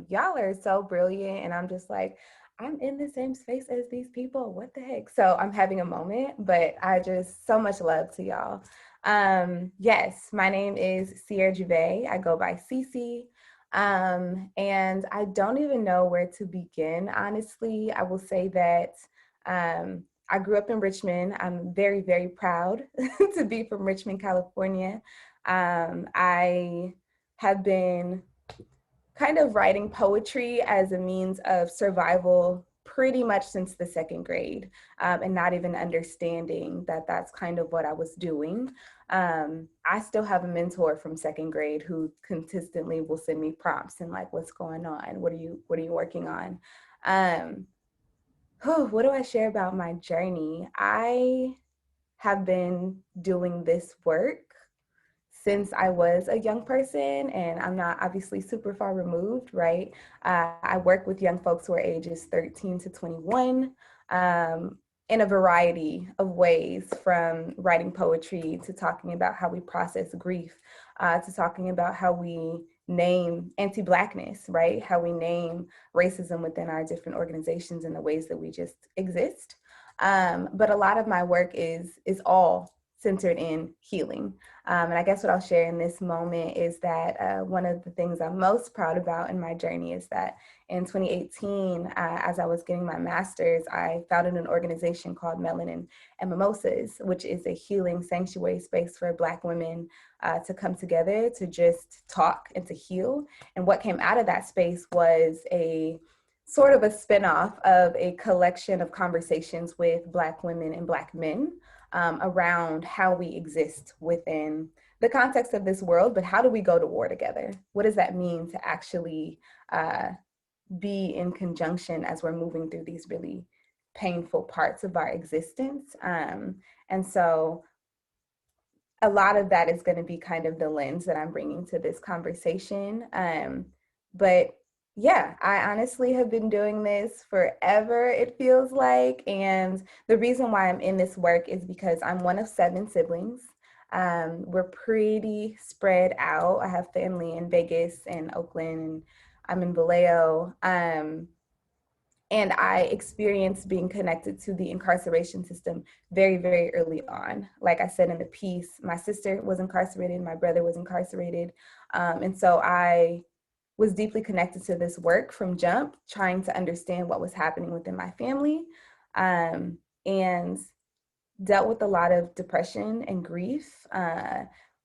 [SPEAKER 7] Y'all are so brilliant, and I'm just like, I'm in the same space as these people. What the heck? So I'm having a moment, but I just so much love to y'all. Yes, my name is Sierra Juve. I go by Cece. And I don't even know where to begin, honestly. I will say that I grew up in Richmond. I'm very, very proud to be from Richmond, California. I have been kind of writing poetry as a means of survival pretty much since the 2nd grade, and not even understanding that that's kind of what I was doing. I still have a mentor from 2nd grade who consistently will send me prompts and like, what's going on? What are you working on? What do I share about my journey? I have been doing this work since I was a young person, and I'm not obviously super far removed, right? I work with young folks who are ages 13 to 21 in a variety of ways, from writing poetry to talking about how we process grief, to talking about how we name anti-Blackness, right? How we name racism within our different organizations and the ways that we just exist. But a lot of my work is all centered in healing. And I guess what I'll share in this moment is that one of the things I'm most proud about in my journey is that in 2018, as I was getting my master's, I founded an organization called Melanin and Mimosas, which is a healing sanctuary space for Black women to come together to just talk and to heal. And what came out of that space was a sort of a spinoff of a collection of conversations with Black women and Black men around how we exist within the context of this world, but how do we go to war together? What does that mean to actually be in conjunction as we're moving through these really painful parts of our existence? And so a lot of that is going to be kind of the lens that I'm bringing to this conversation. But yeah, I honestly have been doing this forever, it feels like. And the reason why I'm in this work is because I'm one of 7 siblings. We're pretty spread out. I have family in Vegas and Oakland, and I'm in Vallejo. And I experienced being connected to the incarceration system very, very early on. Like I said in the piece, my sister was incarcerated, my brother was incarcerated. And so I was deeply connected to this work from jump, trying to understand what was happening within my family, and dealt with a lot of depression and grief,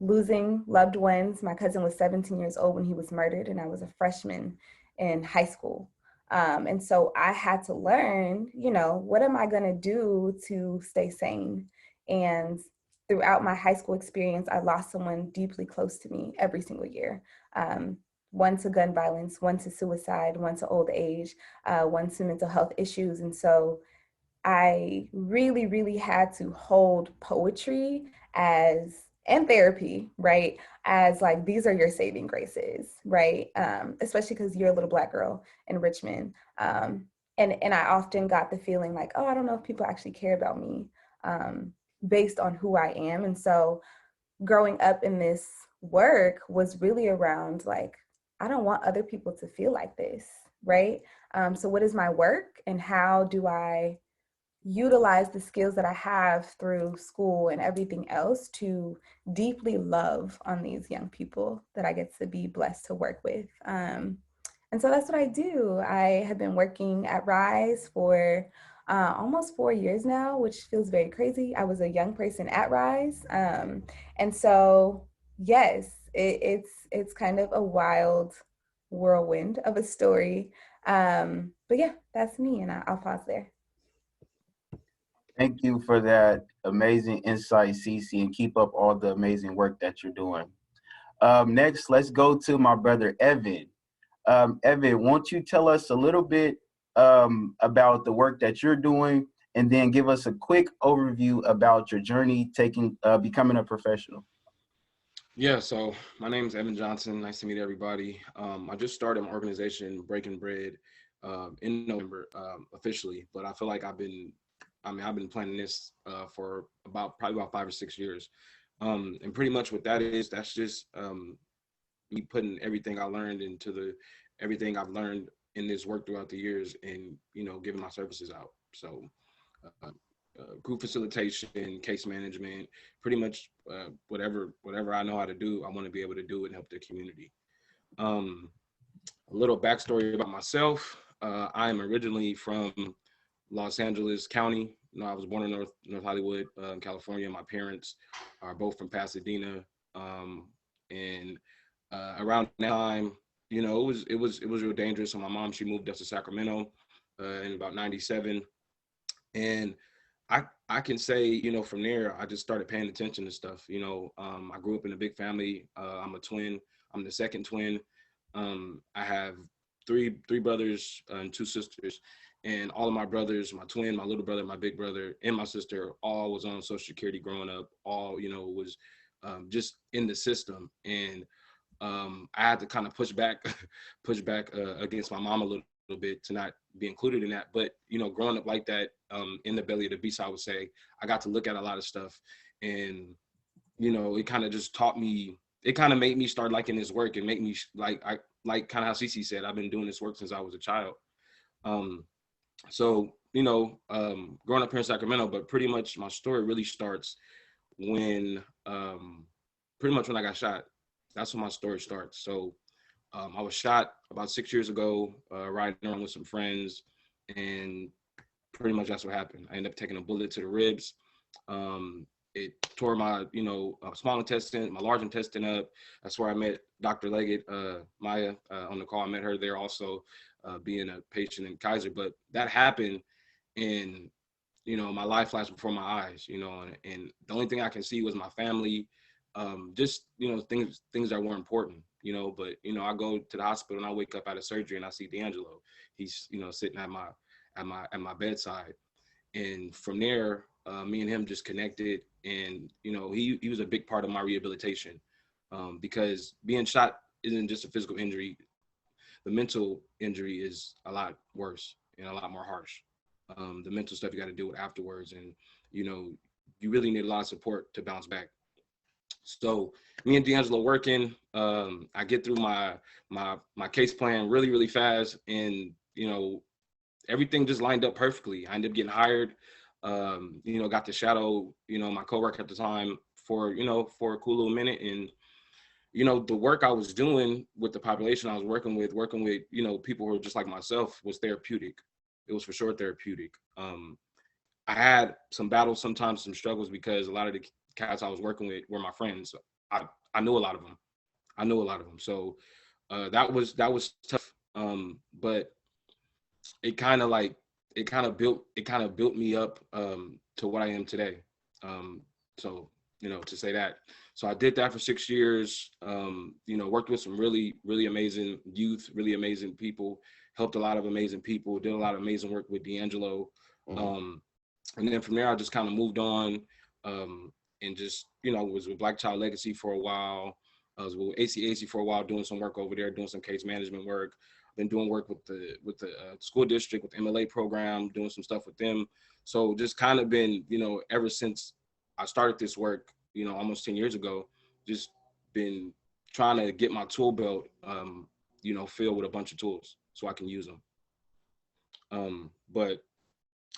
[SPEAKER 7] losing loved ones. My cousin was 17 years old when he was murdered, and I was a freshman in high school. And so I had to learn, what am I gonna do to stay sane? And throughout my high school experience, I lost someone deeply close to me every single year. One to gun violence, one to suicide, one to old age, one to mental health issues. And so I really, really had to hold poetry and therapy, right, as like, these are your saving graces, right? Especially because you're a little Black girl in Richmond. And I often got the feeling like, oh, I don't know if people actually care about me based on who I am. And so growing up in this work was really around like, I don't want other people to feel like this, right? So what is my work, and how do I utilize the skills that I have through school and everything else to deeply love on these young people that I get to be blessed to work with. And so that's what I do. I have been working at Rise for almost 4 years now, which feels very crazy. I was a young person at Rise. And so, yes, it's kind of a wild whirlwind of a story. But yeah, that's me, and I'll pause there.
[SPEAKER 8] Thank you for that amazing insight, Cece, and keep up all the amazing work that you're doing. Next, let's go to my brother, Evan. Evan, won't you tell us a little bit about the work that you're doing, and then give us a quick overview about your journey becoming a professional?
[SPEAKER 9] Yeah, so my name is Evan Johnson. Nice to meet everybody. I just started my organization, Breaking Bread, in November officially, but I feel like I've been planning this for probably about 5 or 6 years. And pretty much what that's just me putting everything I learned everything I've learned in this work throughout the years, and, giving my services out. So group facilitation, case management, pretty much whatever I know how to do, I want to be able to do it and help the community. A little backstory about myself. I am originally from Los Angeles County. I was born in North Hollywood, California. My parents are both from Pasadena, and around that time, it was real dangerous. So my mom, she moved us to Sacramento in about '97, and I can say, from there, I just started paying attention to stuff. I grew up in a big family. I'm a twin. I'm the second twin. I have three brothers and 2 sisters. And all of my brothers, my twin, my little brother, my big brother, and my sister, all was on Social Security growing up. All, was just in the system. And I had to kind of push back against my mom a little bit to not be included in that. But, you know, growing up like that, in the belly of the beast, I would say, I got to look at a lot of stuff. And, you know, it kind of just taught me, it kind of made me start liking this work and make me like kind of how Cece said, I've been doing this work since I was a child. So, you know, growing up here in Sacramento, but pretty much my story really starts when, pretty much when I got shot. That's when my story starts. So I was shot about 6 years ago, riding around with some friends, and pretty much that's what happened. I ended up taking a bullet to the ribs. It tore my, you know, small intestine, my large intestine up. That's where I met Dr. Leggett, Maya, on the call. I met her there also, being a patient in Kaiser. But that happened, and, you know, my life flashed before my eyes, you know, and the only thing I can see was my family, just, you know, things that were important, you know. But, you know, I go to the hospital and I wake up out of surgery and I see D'Angelo. He's, you know, sitting at my bedside. And from there, me and him just connected. And, you know, he was a big part of my rehabilitation, because being shot isn't just a physical injury. The mental injury is a lot worse and a lot more harsh. The mental stuff you got to deal with afterwards. And, you know, you really need a lot of support to bounce back. So me and D'Angelo working, I get through my case plan really, really fast. And, you know, everything just lined up perfectly. I ended up getting hired, you know, got to shadow, you know, my coworker at the time for, you know, for a cool little minute. And, you know, the work I was doing with the population I was working with, you know, people who were just like myself, was therapeutic. It was for sure therapeutic. I had some battles, sometimes some struggles, because a lot of the cats I was working with were my friends. I knew a lot of them. So that was tough. But it kind of built me up to what I am today. So, you know, to say that. So I did that for 6 years, you know, worked with some really, really amazing youth, really amazing people, helped a lot of amazing people, did a lot of amazing work with D'Angelo. And then from there, I just kind of moved on, and just, you know, was with Black Child Legacy for a while. I was with ACAC for a while, doing some work over there, doing some case management work. Been doing work with the school district, with the MLA program, doing some stuff with them. So just kind of been, you know, ever since I started this work, you know, almost 10 years ago, just been trying to get my tool belt, you know, filled with a bunch of tools so I can use them. But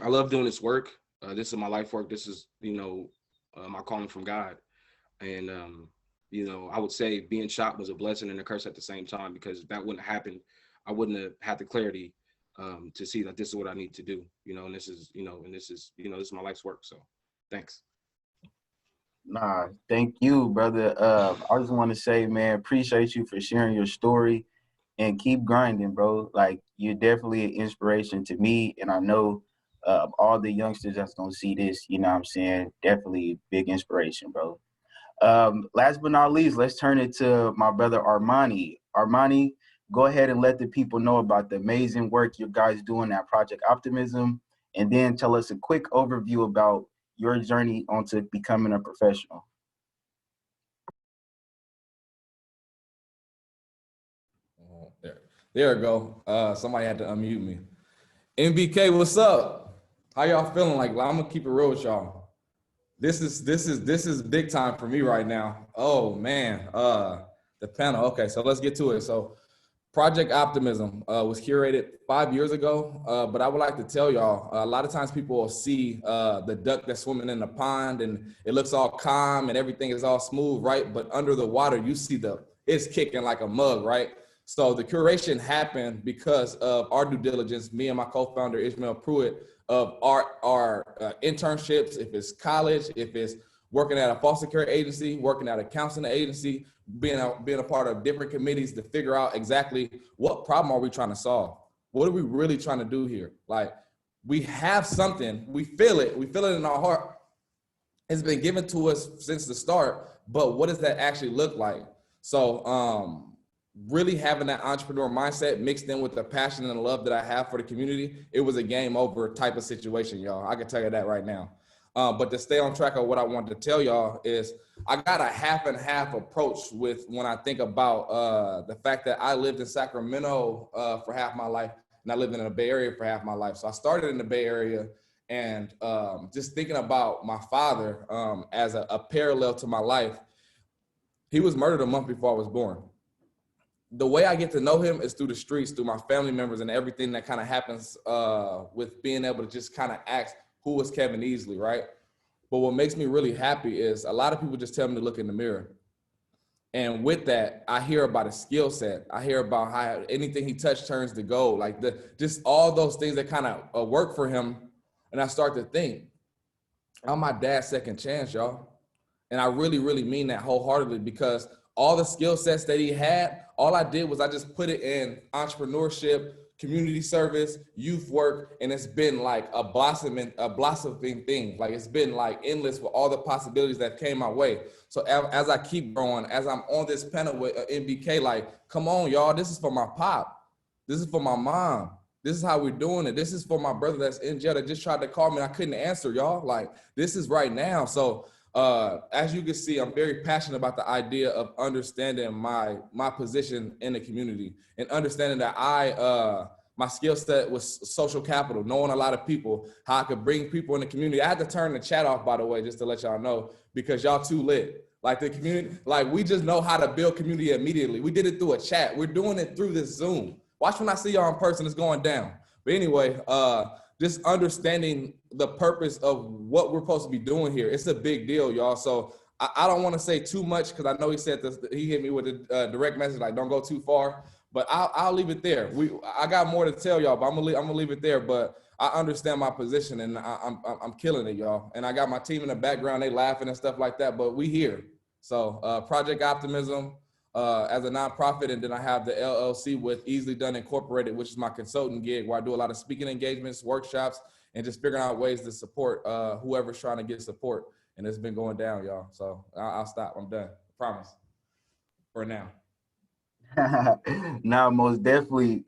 [SPEAKER 9] I love doing this work. This is my life work. This is, you know, my calling from God. And, you know, I would say being shot was a blessing and a curse at the same time, because if that wouldn't have happened, I wouldn't have had the clarity to see that this is what I need to do, you know, and this is, you know, this is my life's work. So thanks.
[SPEAKER 8] Nah, thank you, brother. I just want to say, man, appreciate you for sharing your story, and keep grinding, bro. Like, you're definitely an inspiration to me, and I know all the youngsters that's gonna see this, you know what I'm saying, definitely big inspiration, bro. Last but not least, let's turn it to my brother Armani. Armani, go ahead and let the people know about the amazing work you guys doing at Project Optimism, and then tell us a quick overview about your journey onto becoming a professional.
[SPEAKER 10] There we go. Somebody had to unmute me. MBK, what's up? How y'all feeling? Like, I'm gonna keep it real with y'all. This is big time for me right now. Oh man, the panel. Okay, so let's get to it. So Project Optimism was curated 5 years ago, but I would like to tell y'all, a lot of times people will see the duck that's swimming in the pond and it looks all calm and everything is all smooth, right? But under the water, you see it's kicking like a mug, right? So the curation happened because of our due diligence, me and my co-founder, Ishmael Pruitt, of our internships, if it's college, if it's working at a foster care agency, working at a counseling agency, being a part of different committees to figure out exactly what problem are we trying to solve? What are we really trying to do here? Like, we have something, we feel it in our heart. It's been given to us since the start, but what does that actually look like? So really having that entrepreneur mindset mixed in with the passion and the love that I have for the community, it was a game over type of situation, y'all. I can tell you that right now. But to stay on track of what I wanted to tell y'all is I got a half and half approach with when I think about the fact that I lived in Sacramento for half my life and I lived in the Bay Area for half my life. So I started in the Bay Area and just thinking about my father as a parallel to my life. He was murdered a month before I was born. The way I get to know him is through the streets, through my family members and everything that kind of happens with being able to just kind of ask, who was Kevin Easley, right? But what makes me really happy is a lot of people just tell me to look in the mirror. And with that, I hear about his skill set. I hear about how anything he touched turns to gold, like just all those things that kind of work for him. And I start to think, I'm my dad's second chance, y'all. And I really, really mean that wholeheartedly because all the skill sets that he had, all I did was I just put it in entrepreneurship, community service, youth work, and it's been like a blossoming thing. Like it's been like endless with all the possibilities that came my way. So as I keep growing, as I'm on this panel with MBK, like, come on, y'all, this is for my pop. This is for my mom. This is how we're doing it. This is for my brother that's in jail that just tried to call me and I couldn't answer, y'all. Like, this is right now. So as you can see, I'm very passionate about the idea of understanding my position in the community and understanding that my skill set was social capital, knowing a lot of people, how I could bring people in the community. I had to turn the chat off, by the way, just to let y'all know, because y'all too lit. Like the community, like we just know how to build community immediately. We did it through a chat. We're doing it through this Zoom. Watch when I see y'all in person, it's going down. But anyway, just understanding the purpose of what we're supposed to be doing here. It's a big deal, y'all. So I don't want to say too much because I know he said this, he hit me with a direct message, like don't go too far, but I'll leave it there. I got more to tell y'all, but I'm gonna leave it there. But I understand my position and I'm killing it, y'all. And I got my team in the background, they laughing and stuff like that, but we here. So Project Optimism as a nonprofit, and then I have the LLC with Easily Done Incorporated, which is my consulting gig where I do a lot of speaking engagements, workshops, and just figuring out ways to support whoever's trying to get support. And it's been going down, y'all. So I'll stop. I'm done. I promise. For now.
[SPEAKER 8] Now, most definitely.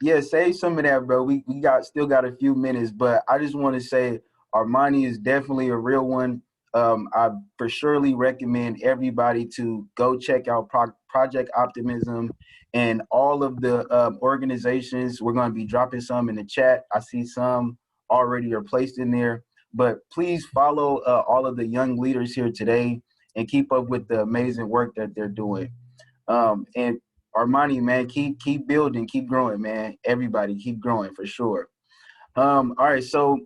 [SPEAKER 8] Yeah, save some of that, bro. We still got a few minutes, but I just want to say Armani is definitely a real one. I for surely recommend everybody to go check out Project Optimism and all of the organizations. We're going to be dropping some in the chat. I see some already are placed in there, but please follow all of the young leaders here today and keep up with the amazing work that they're doing. And Armani, man, keep building, keep growing, man. Everybody keep growing for sure. All right, so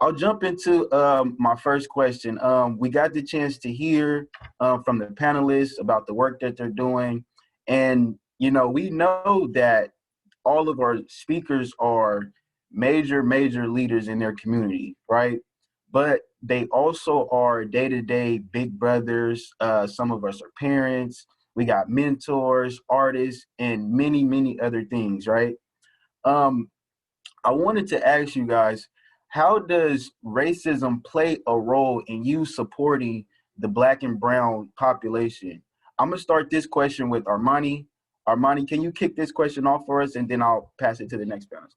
[SPEAKER 8] I'll jump into my first question. We got the chance to hear from the panelists about the work that they're doing. And, you know, we know that all of our speakers are major leaders in their community, right? But they also are day-to-day big brothers. Some of us are parents. We got mentors, artists, and many other things, right? I wanted to ask you guys, how does racism play a role in you supporting the Black and brown population? I'm gonna start this question with Armani. Armani, can you kick this question off for us, and then I'll pass it to the next panelist.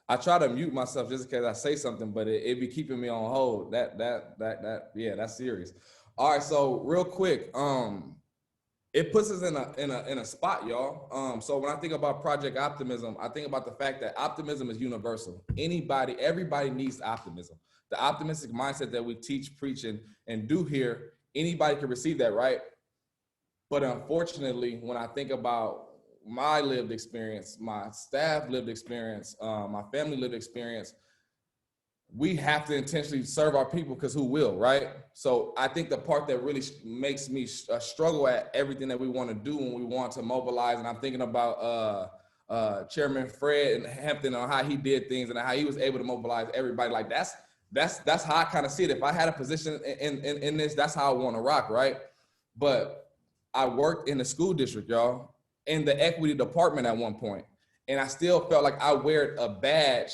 [SPEAKER 10] I try to mute myself just in case I say something, but it be keeping me on hold. Yeah, that's serious. All right, so real quick, it puts us in a spot, y'all. So when I think about Project Optimism, I think about the fact that optimism is universal. Everybody needs optimism. The optimistic mindset that we teach, preach, and do here, anybody can receive that, right? But unfortunately, when I think about my lived experience, my staff lived experience, my family lived experience, we have to intentionally serve our people because who will, right? So I think the part that really makes me struggle at everything that we want to do when we want to mobilize, and I'm thinking about Chairman Fred and Hampton on how he did things and how he was able to mobilize everybody. Like that's how I kind of see it. If I had a position in this, that's how I want to rock, right? But I worked in the school district, y'all, in the equity department at one point, and I still felt like I wore a badge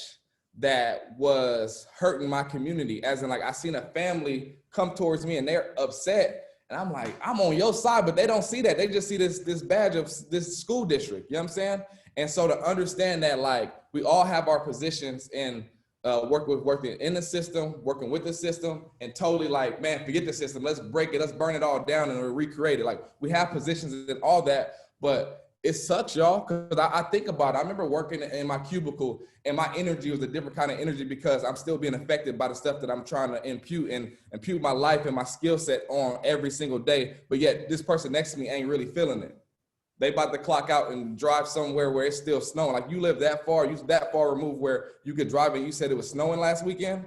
[SPEAKER 10] that was hurting my community. As in, like, I seen a family come towards me and they're upset, and I'm like, I'm on your side, but they don't see that. They just see this badge of this school district, you know what I'm saying? And so to understand that, like, we all have our positions in working in the system, working with the system, and totally like, man, forget the system. Let's break it. Let's burn it all down and recreate it. Like, we have positions in all that, but it sucks, y'all, because I think about it. I remember working in my cubicle, and my energy was a different kind of energy because I'm still being affected by the stuff that I'm trying to impute my life and my skill set on every single day. But yet this person next to me ain't really feeling it. They about to clock out and drive somewhere where it's still snowing. Like, you live that far, you that far removed where you could drive, and you said it was snowing last weekend.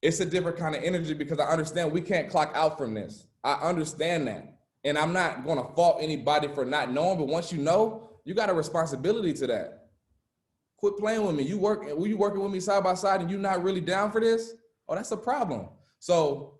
[SPEAKER 10] It's a different kind of energy because I understand we can't clock out from this. I understand that. And I'm not going to fault anybody for not knowing, but once you know, you got a responsibility to that. Quit playing with me. You working with me side by side and you're not really down for this? Oh, that's a problem. So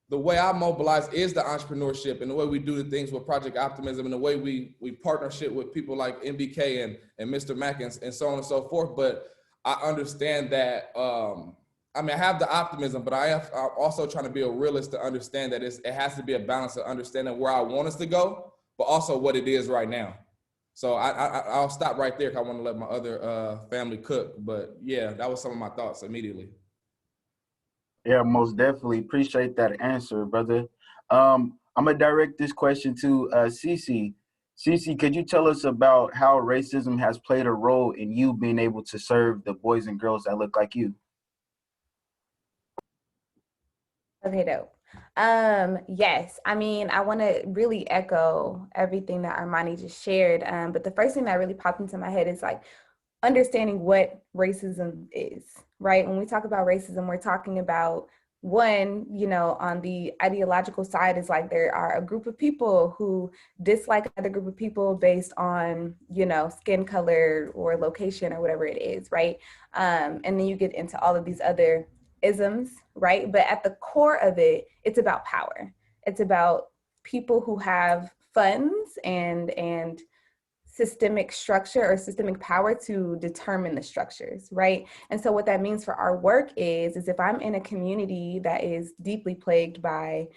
[SPEAKER 10] the way I mobilize is the entrepreneurship, and the way we do the things with Project Optimism, and the way we partnership with people like MBK and Mr. Mack and so on and so forth. But I understand that, I have the optimism, but I'm also trying to be a realist to understand that it has to be a balance of understanding where I want us to go, but also what it is right now. So I'll stop right there because I want to let my other family cook. But yeah, that was some of my thoughts immediately.
[SPEAKER 8] Yeah, most definitely. Appreciate that answer, brother. I'm going to direct this question to Cece. Cece, could you tell us about how racism has played a role in you being able to serve the boys and girls that look like you?
[SPEAKER 7] Okay, dope. Yes, I want to really echo everything that Armani just shared. But the first thing that really popped into my head is like understanding what racism is, right? When we talk about racism, we're talking about one, on the ideological side is like there are a group of people who dislike another group of people based on, skin color or location or whatever it is, right? And then you get into all of these other isms, right? But at the core of it, it's about power. It's about people who have funds and systemic structure or systemic power to determine the structures, right? And so what that means for our work is if I'm in a community that is deeply plagued by,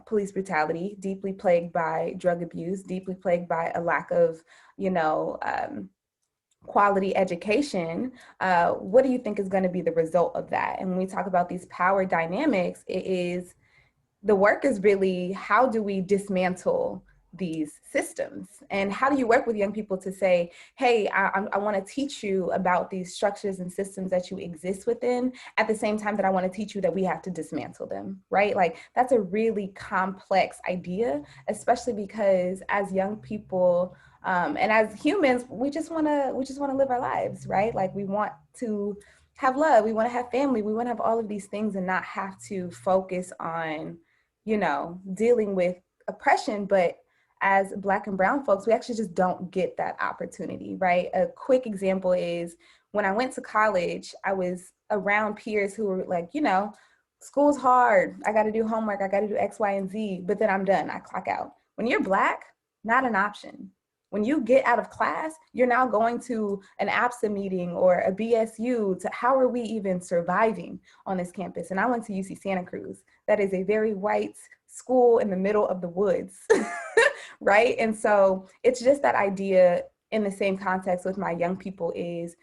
[SPEAKER 7] police brutality, deeply plagued by drug abuse, deeply plagued by a lack of, quality education, what do you think is going to be the result of that? And when we talk about these power dynamics, the work is really, how do we dismantle these systems? And how do you work with young people to say, hey, I want to teach you about these structures and systems that you exist within, at the same time that I want to teach you that we have to dismantle them, right? Like, that's a really complex idea, especially because as young people, and as humans, we just want to live our lives, right? Like, we want to have love, we want to have family, we want to have all of these things and not have to focus on, dealing with oppression. But as Black and brown folks, we actually just don't get that opportunity, right? A quick example is when I went to college, I was around peers who were like, school's hard, I got to do homework, I got to do X, Y, and Z, but then I'm done, I clock out. When you're Black, not an option. When you get out of class, you're now going to an APSA meeting or a BSU to how are we even surviving on this campus? And I went to UC Santa Cruz. That is a very white school in the middle of the woods, right? And so it's just that idea in the same context with my young people is,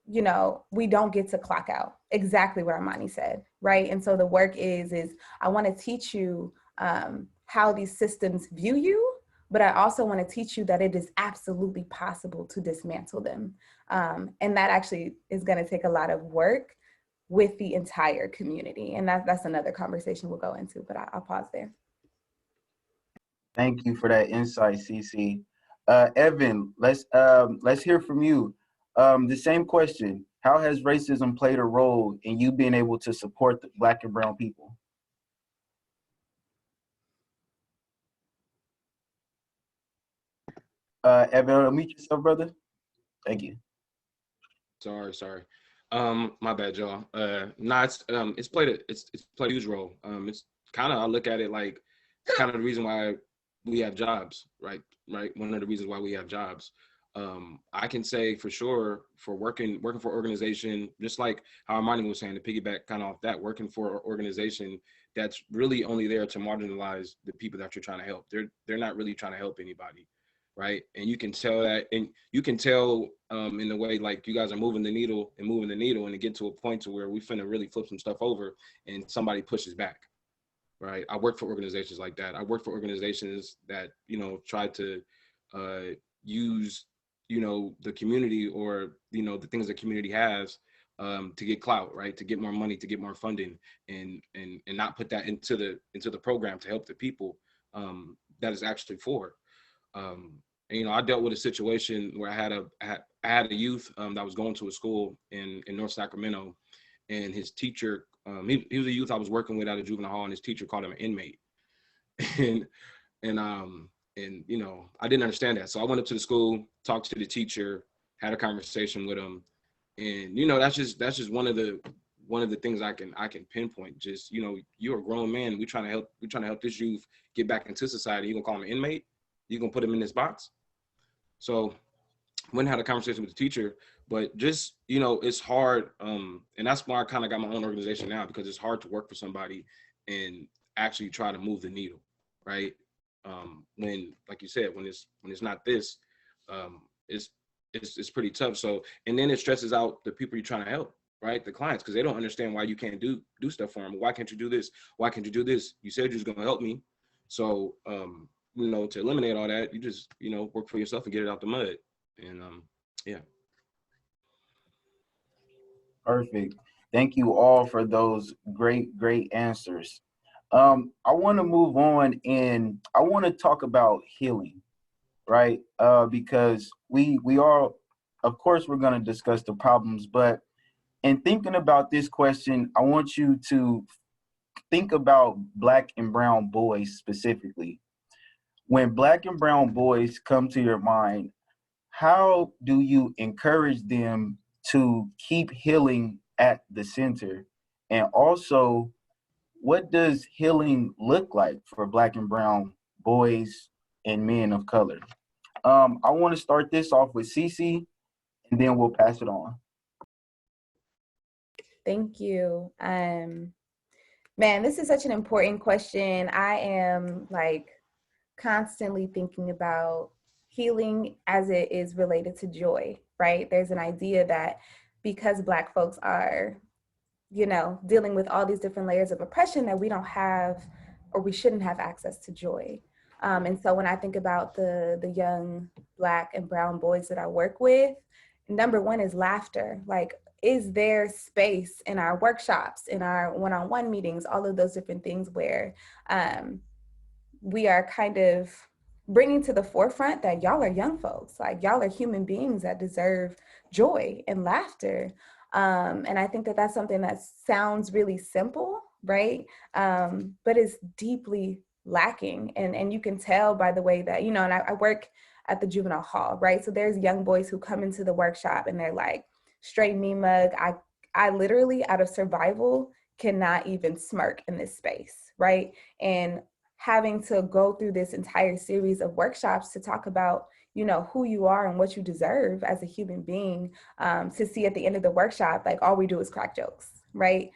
[SPEAKER 7] we don't get to clock out. Exactly what Armani said, right? And so the work is I want to teach you how these systems view you, but I also want to teach you that it is absolutely possible to dismantle them. And that actually is going to take a lot of work with the entire community. And that's another conversation we'll go into, but I'll pause there.
[SPEAKER 8] Thank you for that insight, Cece. Evan, let's hear from you. The same question: how has racism played a role in you being able to support the Black and brown people? Evan, unmute yourself, brother. Thank you.
[SPEAKER 9] Sorry. My bad, y'all. It's played a huge role. It's kind of, I look at it like it's kind of the reason why we have jobs, right? One of the reasons why we have jobs. I can say for sure, for working for organization, just like how Armani was saying, to piggyback kind of off that, working for an organization that's really only there to marginalize the people that you're trying to help. They're not really trying to help anybody, right? And you can tell that, and you can tell in the way like you guys are moving the needle and it get to a point to where we finna really flip some stuff over and somebody pushes back, right? I work for organizations like that. I work for organizations that, you know, try to use, you know, the community or, you know, the things the community has to get clout, right? To get more money, to get more funding, and not put that into the program to help the people that is actually for. And, you know, I dealt with a situation where I had a youth that was going to a school in North Sacramento, and his teacher, he was a youth I was working with at a juvenile hall, and his teacher called him an inmate. and you know, I didn't understand that. So I went up to the school, talked to the teacher, had a conversation with him. And, you know, that's just one of the things I can pinpoint. Just, you know, you're a grown man. We're trying to help this youth get back into society. You gonna call him an inmate? You gonna put him in this box? So went and had a conversation with the teacher, but just, you know, it's hard. And that's why I kind of got my own organization now, because it's hard to work for somebody and actually try to move the needle, right? When, like you said, when it's not this, it's pretty tough. So, and then it stresses out the people you're trying to help, right? The clients, because they don't understand why you can't do stuff for them. Why can't you do this? Why can't you do this? You said you was gonna help me. So, you know, to eliminate all that, you just, you know, work for yourself and get it out the mud. And yeah.
[SPEAKER 8] Perfect. Thank you all for those great answers. I want to move on, and I want to talk about healing, right? Because we are, of course, we're going to discuss the problems, but in thinking about this question, I want you to think about Black and brown boys specifically. When Black and brown boys come to your mind, how do you encourage them to keep healing at the center? And also, what does healing look like for Black and brown boys and men of color? I want to start this off with Cece, and then we'll pass it on.
[SPEAKER 7] Thank you. Man, this is such an important question. I am like constantly thinking about healing as it is related to joy, right? There's an idea that because Black folks are, you know, dealing with all these different layers of oppression, that we don't have, or we shouldn't have access to joy. And so when I think about the young Black and brown boys that I work with, number one is laughter. Like, is there space in our workshops, in our one-on-one meetings, all of those different things where we are kind of bringing to the forefront that y'all are young folks, like y'all are human beings that deserve joy and laughter. And I think that that's something that sounds really simple, right? But is deeply lacking. And you can tell by the way that, you know, and I work at the juvenile hall, right? So there's young boys who come into the workshop and they're like, straight knee mug. I literally, out of survival, cannot even smirk in this space, right? And having to go through this entire series of workshops to talk about, you know, who you are and what you deserve as a human being, to see at the end of the workshop, like all we do is crack jokes, right?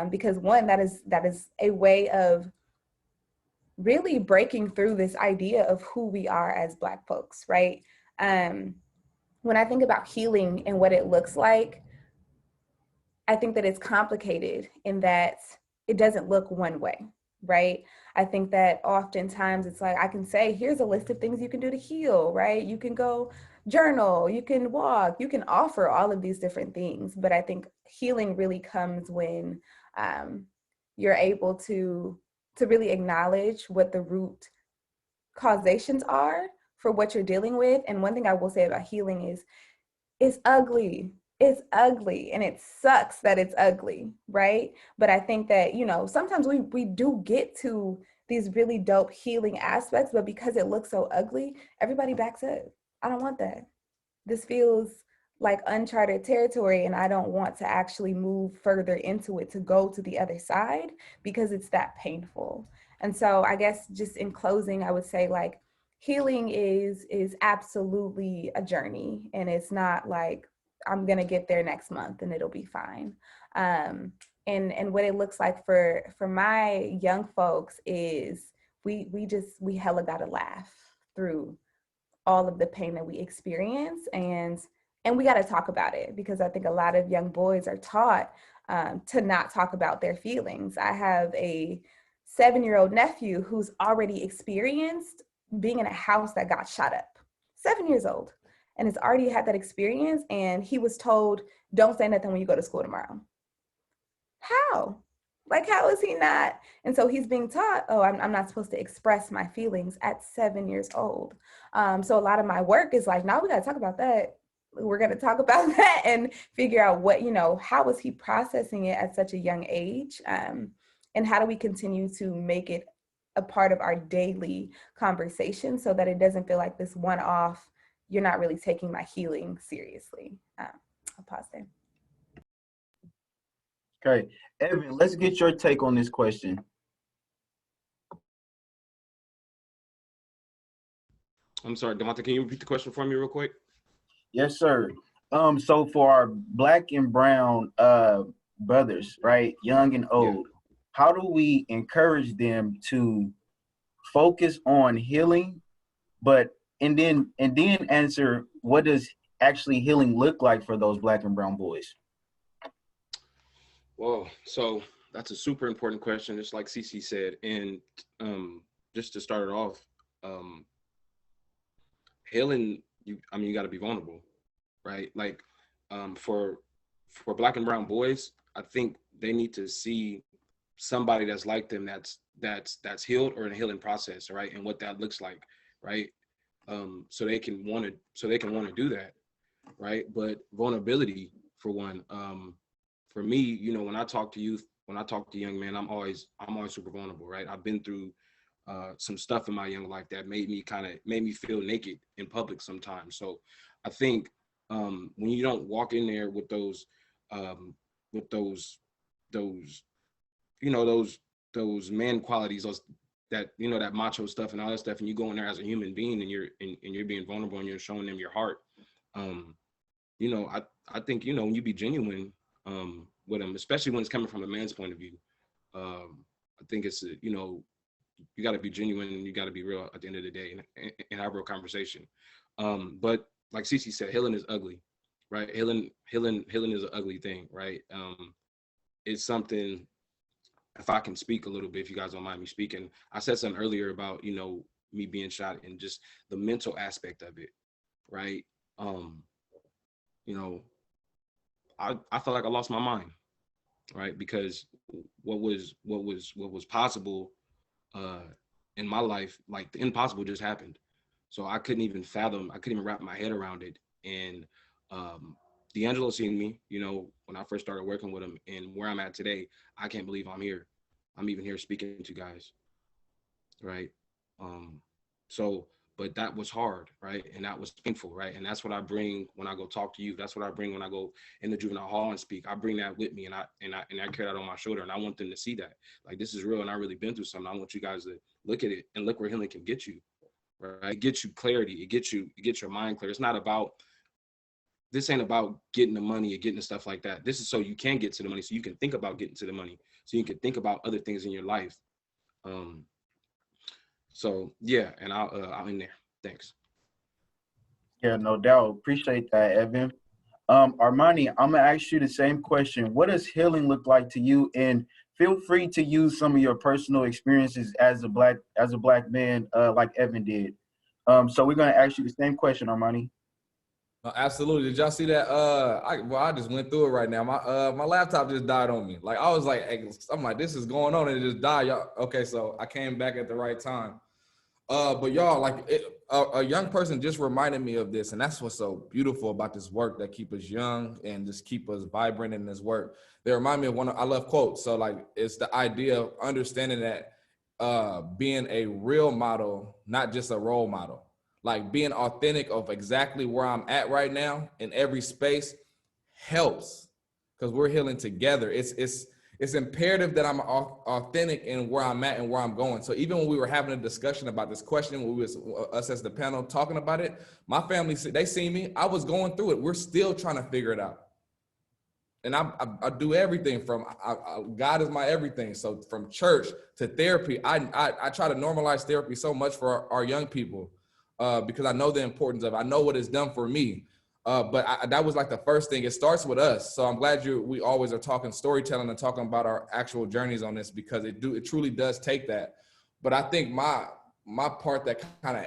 [SPEAKER 7] Because one, that is a way of really breaking through this idea of who we are as Black folks, right? When I think about healing and what it looks like, I think that it's complicated in that it doesn't look one way, right? I think that oftentimes it's like, I can say, here's a list of things you can do to heal, right? You can go journal, you can walk, you can offer all of these different things. But I think healing really comes when you're able to really acknowledge what the root causations are for what you're dealing with. And one thing I will say about healing is it's ugly. It's ugly, and it sucks that it's ugly, right? But I think that, you know, sometimes we do get to these really dope healing aspects, but because it looks so ugly, everybody backs up. I don't want that. This feels like uncharted territory, and I don't want to actually move further into it to go to the other side because it's that painful. And so I guess just in closing, I would say like, healing is absolutely a journey, and it's not like I'm gonna get there next month and it'll be fine. And what it looks like for my young folks is we hella gotta laugh through all of the pain that we experience, and we got to talk about it, because I think a lot of young boys are taught to not talk about their feelings. I have a 7-year-old nephew who's already experienced being in a house that got shot up, 7 years old, and has already had that experience, and he was told, don't say nothing when you go to school tomorrow. How? Like, how is he not? And so he's being taught, oh, I'm not supposed to express my feelings at 7 years old. So a lot of my work is like, now we got to talk about that. We're going to talk about that and figure out what, how is he processing it at such a young age? And how do we continue to make it a part of our daily conversation so that it doesn't feel like this one-off, you're not really taking my healing seriously. I'll pause there.
[SPEAKER 8] Okay, Evan, let's get your take on this question.
[SPEAKER 9] I'm sorry, Devonta, can you repeat the question for me real quick?
[SPEAKER 8] Yes, sir. So for our Black and brown brothers, right, young and old, how do we encourage them to focus on healing, and then answer, what does actually healing look like for those Black and brown boys?
[SPEAKER 9] Well, so that's a super important question, just like Cece said. And just to start it off, healing, you got to be vulnerable, right? Like for Black and brown boys, I think they need to see somebody that's like them, that's healed or in a healing process, right? And what that looks like, right? So they can want to do that, right? But vulnerability, for one. For me, when I talk to youth, when I talk to young men, I'm always super vulnerable, right? I've been through some stuff in my young life that made me feel naked in public sometimes. So I think when you don't walk in there with those man qualities, that macho stuff and all that stuff, and you go in there as a human being and you're being vulnerable and you're showing them your heart. I think, when you be genuine with them, especially when it's coming from a man's point of view, I think it's, you got to be genuine and you got to be real at the end of the day and have a real conversation. But like Cece said, healing is ugly, right? Healing is an ugly thing, right? It's something, if I can speak a little bit, if you guys don't mind me speaking, I said something earlier about, me being shot and just the mental aspect of it, right? I felt like I lost my mind, right? Because what was possible in my life, like the impossible just happened. So I couldn't even wrap my head around it. And D'Angelo seen me, when I first started working with him, and where I'm at today, I can't believe I'm here. I'm even here speaking to you guys, right? But that was hard, right? And that was painful, right? And that's what I bring when I go talk to you. That's what I bring when I go in the juvenile hall and speak. I bring that with me, and I carry that on my shoulder, and I want them to see that, like, this is real, and I really been through something. I want you guys to look at it and look where healing can get you, right? It gets you clarity. It gets your mind clear. This ain't about getting the money or getting the stuff like that. This is so you can get to the money, so you can think about getting to the money, so you can think about other things in your life. So yeah, and I'll end there. Thanks.
[SPEAKER 8] Yeah, no doubt. Appreciate that, Evan. Armani, I'm gonna ask you the same question. What does healing look like to you? And feel free to use some of your personal experiences as a black man, like Evan did. So we're gonna ask you the same question, Armani.
[SPEAKER 10] Absolutely. Did y'all see that? I just went through it right now. My laptop just died on me. Like, I was like, I'm like, this is going on, and it just died. Y'all, okay, so I came back at the right time. But y'all, like, a young person just reminded me of this, and that's what's so beautiful about this work that keep us young and just keep us vibrant in this work. They remind me of I love quotes. So like, it's the idea of understanding that being a real model, not just a role model, like being authentic of exactly where I'm at right now in every space helps, because we're healing together. It's imperative that I'm authentic in where I'm at and where I'm going. So even when we were having a discussion about this question, when we was us as the panel talking about it, my family, they see me, I was going through it. We're still trying to figure it out. And I do everything from, God is my everything. So from church to therapy, I try to normalize therapy so much for our young people. because I know the importance of it. I know what it's done for me. But that was like the first thing. It starts with us. So I'm glad we always are talking storytelling and talking about our actual journeys on this, because it truly does take that. But I think my part that kind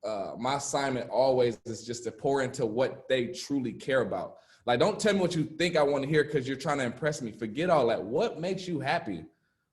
[SPEAKER 10] of, my assignment always is just to pour into what they truly care about. Like, don't tell me what you think I want to hear because you're trying to impress me. Forget all that. What makes you happy?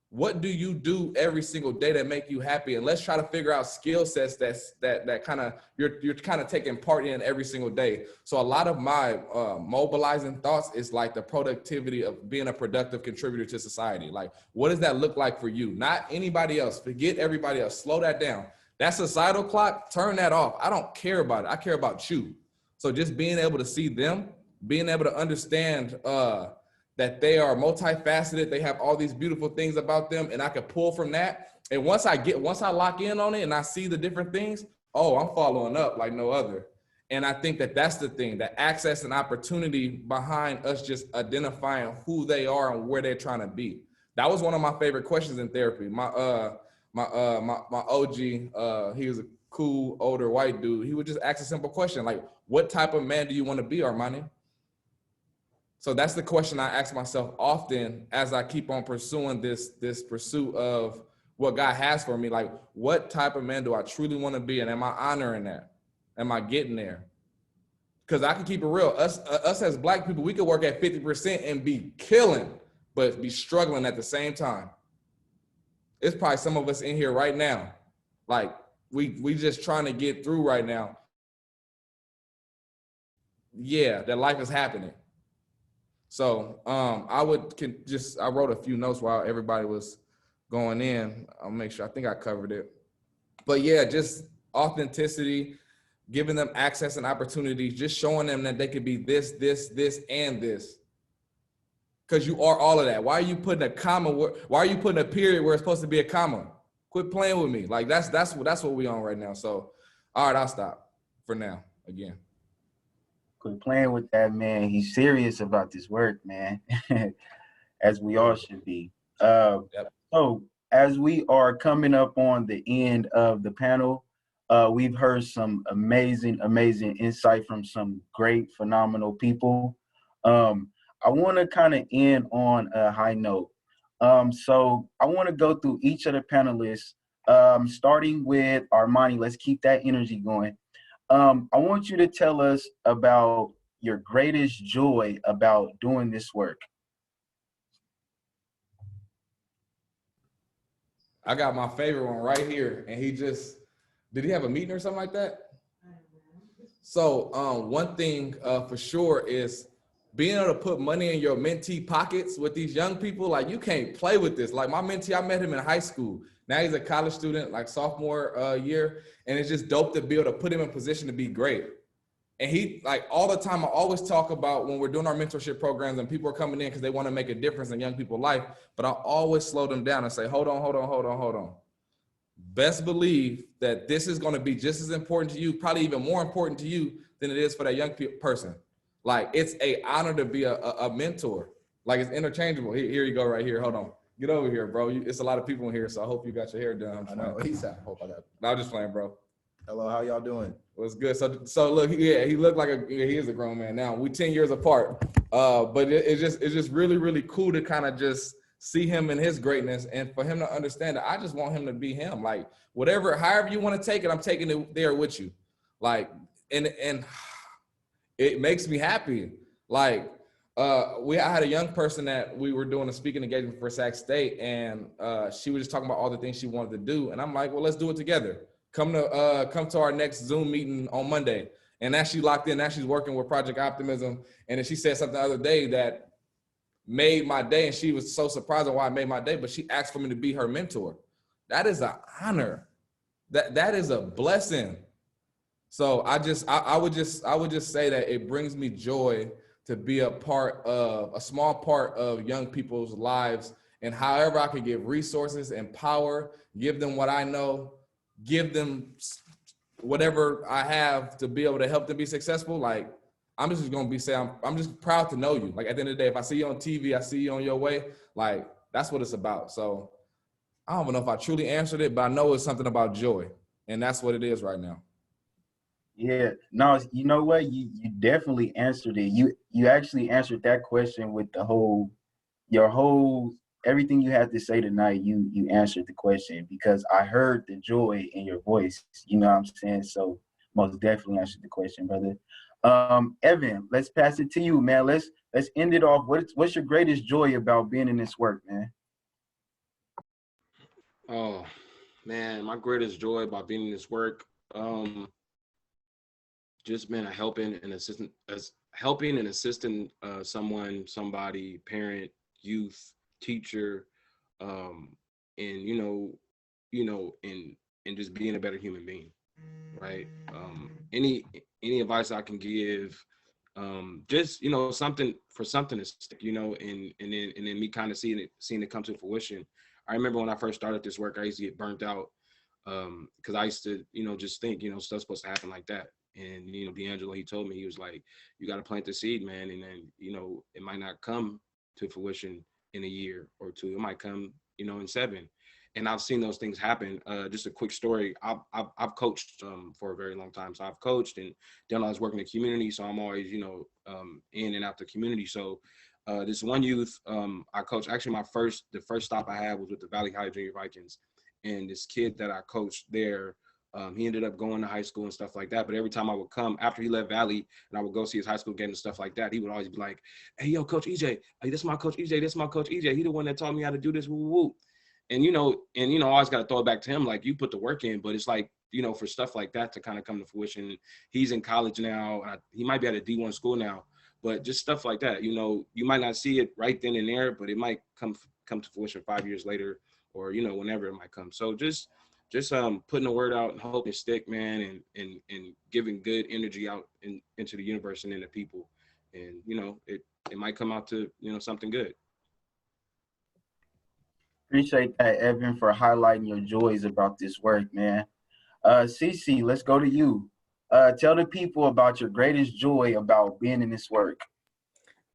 [SPEAKER 10] What do you do every single day that make you happy? And let's try to figure out skill sets that kind of you're kind of taking part in every single day. So a lot of my mobilizing thoughts is like the productivity of being a productive contributor to society. Like, what does that look like for you? Not anybody else. Forget everybody else. Slow that down. That societal clock, turn that off. I don't care about it. I care about you. So just being able to see them, being able to understand that they are multifaceted, they have all these beautiful things about them, and I can pull from that. And once I lock in on it and I see the different things, oh, I'm following up like no other. And I think that's the thing, that access and opportunity behind us just identifying who they are and where they're trying to be. That was one of my favorite questions in therapy. My OG, he was a cool older white dude. He would just ask a simple question like, what type of man do you want to be, Armani? So that's the question I ask myself often as I keep on pursuing this pursuit of what God has for me. Like, what type of man do I truly want to be? And am I honoring that? Am I getting there? Because I can keep it real. Us as Black people, we could work at 50% and be killing, but be struggling at the same time. It's probably some of us in here right now. Like, we just trying to get through right now. Yeah, that life is happening. So I wrote a few notes while everybody was going in. I'll make sure, I think I covered it. But yeah, just authenticity, giving them access and opportunities, just showing them that they could be this, and this. Because you are all of that. Why are you putting a comma? Why are you putting a period where it's supposed to be a comma? Quit playing with me. Like, that's what we on right now. So, all right, I'll stop for now again.
[SPEAKER 8] Quit playing with that, man. He's serious about this work, man, as we all should be.
[SPEAKER 10] Yep.
[SPEAKER 8] So as we are coming up on the end of the panel, we've heard some amazing insight from some great, phenomenal people. I want to kind of end on a high note. So I want to go through each of the panelists, starting with Armani. Let's keep that energy going. I want you to tell us about your greatest joy about doing this work.
[SPEAKER 10] I got my favorite one right here, and did he have a meeting or something like that? So one thing for sure is being able to put money in your mentee pockets with these young people. Like, you can't play with this. Like, my mentee, I met him in high school. Now he's a college student, like sophomore year. And it's just dope to be able to put him in position to be great. And he, like, all the time, I always talk about when we're doing our mentorship programs and people are coming in because they want to make a difference in young people's life, but I always slow them down and say, hold on. Best believe that this is going to be just as important to you, probably even more important to you than it is for that young person. Like, it's an honor to be a mentor. Like, it's interchangeable. Here you go right here. Hold on. Get over here, bro. It's a lot of people in here, so I hope you got your hair done.
[SPEAKER 11] I know. He's at. Hope I got.
[SPEAKER 10] No, I'm just playing, bro.
[SPEAKER 11] Hello, how y'all doing?
[SPEAKER 10] What's good? So look, yeah, he looked like he is a grown man now. We 10 years apart, but it's just really cool to kind of just see him in his greatness and for him to understand that I just want him to be him. Like, however you want to take it, I'm taking it there with you. Like, and it makes me happy. Like, I had a young person that we were doing a speaking engagement for Sac State, and she was just talking about all the things she wanted to do. And I'm like, well, let's do it together. Come to our next Zoom meeting on Monday. And now she's locked in. Now she's working with Project Optimism. And then she said something the other day that made my day, and she was so surprised on why it made my day, but she asked for me to be her mentor. That is an honor. That is a blessing. So I would just say that it brings me joy to be a small part of young people's lives, and however I can give resources and power, give them what I know, give them whatever I have to be able to help them be successful. Like, I'm just gonna be saying, I'm just proud to know you. Like, at the end of the day, if I see you on TV, I see you on your way, like, that's what it's about. So I don't know if I truly answered it, but I know it's something about joy, and that's what it is right now.
[SPEAKER 8] Yeah, no, you know what? You definitely answered it. You actually answered that question with your whole everything you had to say tonight. You answered the question because I heard the joy in your voice. You know what I'm saying? So most definitely answered the question, brother. Evan, let's pass it to you, man. Let's end it off. What's your greatest joy about being in this work, man?
[SPEAKER 9] Oh man, my greatest joy about being in this work, just been helping and assisting someone, somebody, parent, youth, teacher, and and just being a better human being, right? Any advice I can give, just something to stick, and then me kind of seeing it come to fruition. I remember when I first started this work, I used to get burnt out because I used to just think stuff's supposed to happen like that. And D'Angelo, he told me, he was like, you got to plant the seed, man, and then it might not come to fruition in a year or two. It might come in 7. And I've seen those things happen. Just a quick story. I've coached for a very long time. So I've coached, and then I was working in the community. So I'm always, in and out the community. So this one youth I coached, actually the first stop I had was with the Valley High Junior Vikings. And this kid that I coached there, he ended up going to high school and stuff like that. But every time I would come after he left Valley and I would go see his high school game and stuff like that, he would always be like, hey, yo, Coach EJ, hey, this is my Coach EJ, this is my Coach EJ. He the one that taught me how to do this, woo, woo. And, I always got to throw it back to him. Like, you put the work in, but it's like, for stuff like that to kind of come to fruition. He's in college now. He might be at a D1 school now, but just stuff like that, you might not see it right then and there, but it might come to fruition 5 years later, or, whenever it might come. So just putting the word out and hoping to stick, man, and giving good energy out into the universe and into people. And, it might come out to, something good.
[SPEAKER 8] Appreciate that, Evan, for highlighting your joys about this work, man. Cece, let's go to you. Tell the people about your greatest joy about being in this work.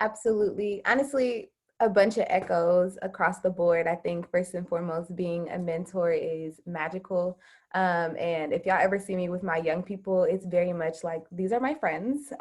[SPEAKER 7] Absolutely. Honestly, a bunch of echoes across the board. I think first and foremost, being a mentor is magical. And if y'all ever see me with my young people, it's very much like, these are my friends.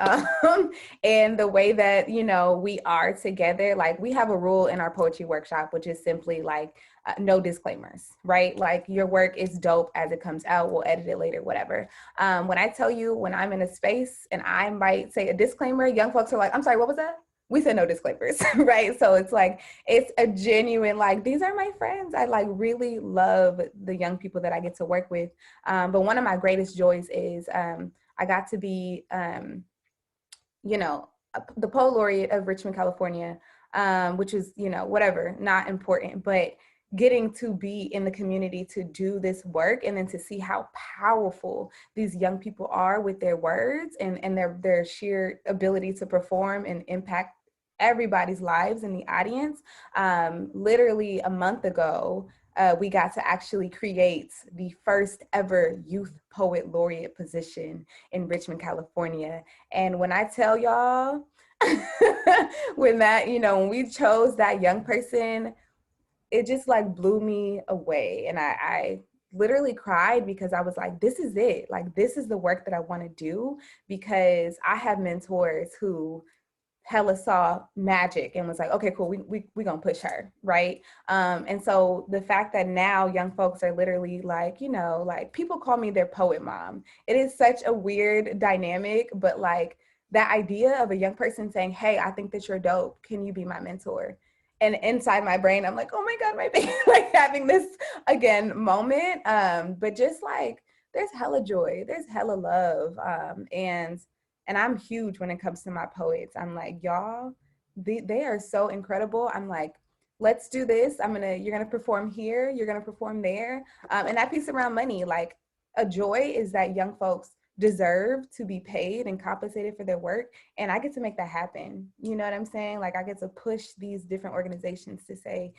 [SPEAKER 7] And the way that, we are together, like we have a rule in our poetry workshop, which is simply like, no disclaimers, right? Like, your work is dope as it comes out. We'll edit it later, whatever. When I tell you, when I'm in a space and I might say a disclaimer, young folks are like, I'm sorry, what was that? We said no disclaimers, right? So it's like, it's a genuine, like, these are my friends. I like really love the young people that I get to work with. But one of my greatest joys is I got to be, the Poet Laureate of Richmond, California, which is, whatever, not important, but getting to be in the community to do this work and then to see how powerful these young people are with their words and their sheer ability to perform and impact everybody's lives in the audience. Literally a month ago, we got to actually create the first ever Youth Poet Laureate position in Richmond, California. And when I tell y'all, when we chose that young person, it just like blew me away. And I literally cried because I was like, this is it. Like, this is the work that I want to do, because I have mentors who hella saw magic and was like, okay, cool, we gonna push her, right? And so the fact that now young folks are literally like, like, people call me their poet mom. It is such a weird dynamic, but like that idea of a young person saying, hey, I think that you're dope, can you be my mentor? And inside my brain, I'm like, oh my God, my baby, like having this again moment. But just like, there's hella joy, there's hella love. And I'm huge when it comes to my poets. I'm like, y'all, they are so incredible. I'm like, let's do this. You're gonna perform here, you're gonna perform there. And that piece around money, like, a joy is that young folks deserve to be paid and compensated for their work. And I get to make that happen. You know what I'm saying? Like, I get to push these different organizations to say,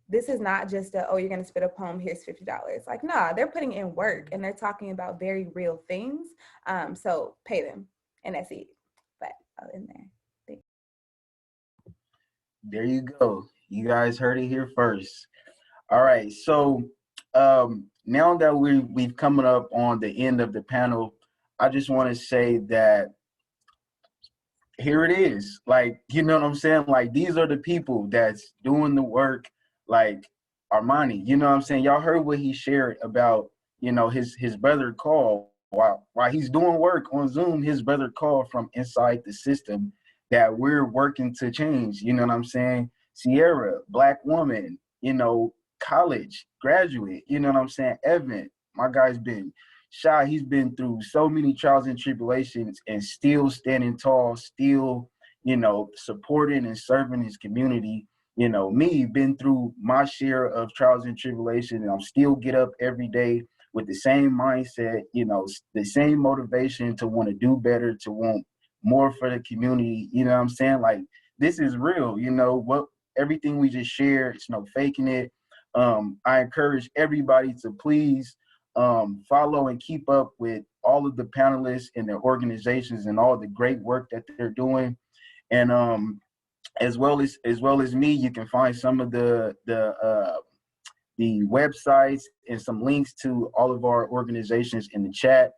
[SPEAKER 7] this is not just oh, you're going to spit a poem, here's $50. Like, nah, they're putting in work and they're talking about very real things. So pay them. And that's it. But I'll end there.
[SPEAKER 8] There you go. You guys heard it here first. All right. So now that we've coming up on the end of the panel, I just want to say that here it is. Like, you know what I'm saying? Like, these are the people that's doing the work, like Armani. You know what I'm saying? Y'all heard what he shared about, you know, his brother called while he's doing work on Zoom. His brother called from inside the system that we're working to change. You know what I'm saying? Sierra, Black woman, you know, college graduate. You know what I'm saying? Evan, my guy's been Shy, he's been through so many trials and tribulations and still standing tall, still, you know, supporting and serving his community. You know, me, been through my share of trials and tribulations, and I'm still get up every day with the same mindset, you know, the same motivation to want to do better, to want more for the community. You know what I'm saying? Like, this is real, you know, what everything we just shared, it's no faking it. I encourage everybody to please follow and keep up with all of the panelists and their organizations and all the great work that they're doing. And as well as me, you can find some of the websites and some links to all of our organizations in the chat.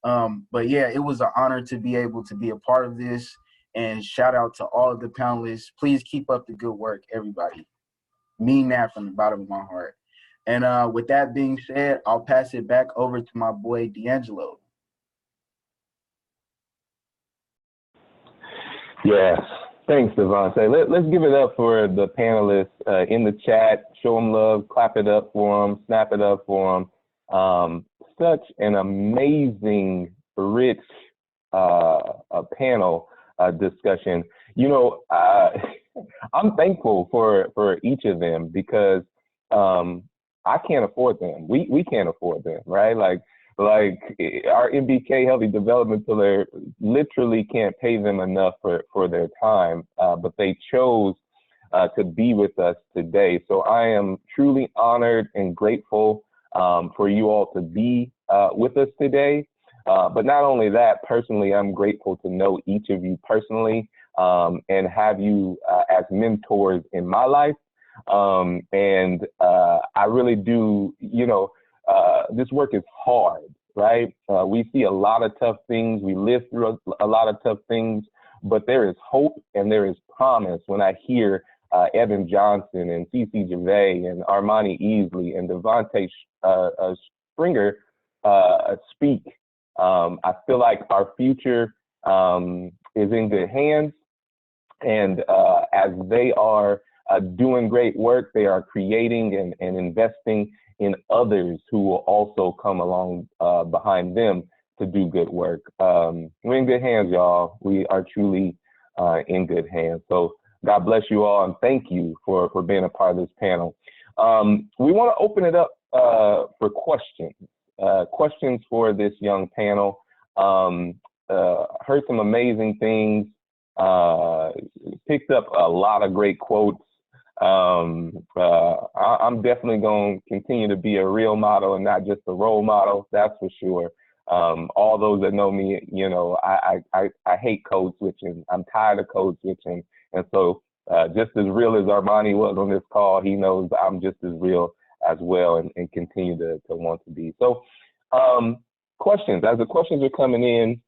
[SPEAKER 8] But yeah, it was an honor to be able to be a part of this, and shout out to all of the panelists. Please keep up the good work, everybody. Mean that from the bottom of my heart. And with that being said, I'll pass it back over to my boy, D'Angelo.
[SPEAKER 1] Yes, thanks, Devontae. Let's give it up for the panelists in the chat. Show them love, clap it up for them, snap it up for them. Such an amazing, rich panel discussion. You know, I'm thankful for each of them because I can't afford them. We can't afford them, right? Like our MBK Healthy Development Pillar literally can't pay them enough for their time, but they chose to be with us today. So I am truly honored and grateful for you all to be with us today. But not only that, personally, I'm grateful to know each of you personally and have you as mentors in my life. And I really do, you know, this work is hard, right? We see a lot of tough things. We live through a lot of tough things, but there is hope and there is promise when I hear Evan Johnson and CeCe Gervais and Armani Easley and Devontae Springer speak. I feel like our future is in good hands. And as they are doing great work, they are creating and investing in others who will also come along behind them to do good work. We're in good hands, y'all. We are truly in good hands. So God bless you all, and thank you for being a part of this panel. We want to open it up for questions. Questions for this young panel. Heard some amazing things. Picked up a lot of great quotes. I'm definitely going to continue to be a real model and not just a role model. That's for sure. All those that know me, you know, I hate code switching. I'm tired of code switching. And so just as real as Armani was on this call, he knows I'm just as real as well and continue to want to be. So questions, as the questions are coming in,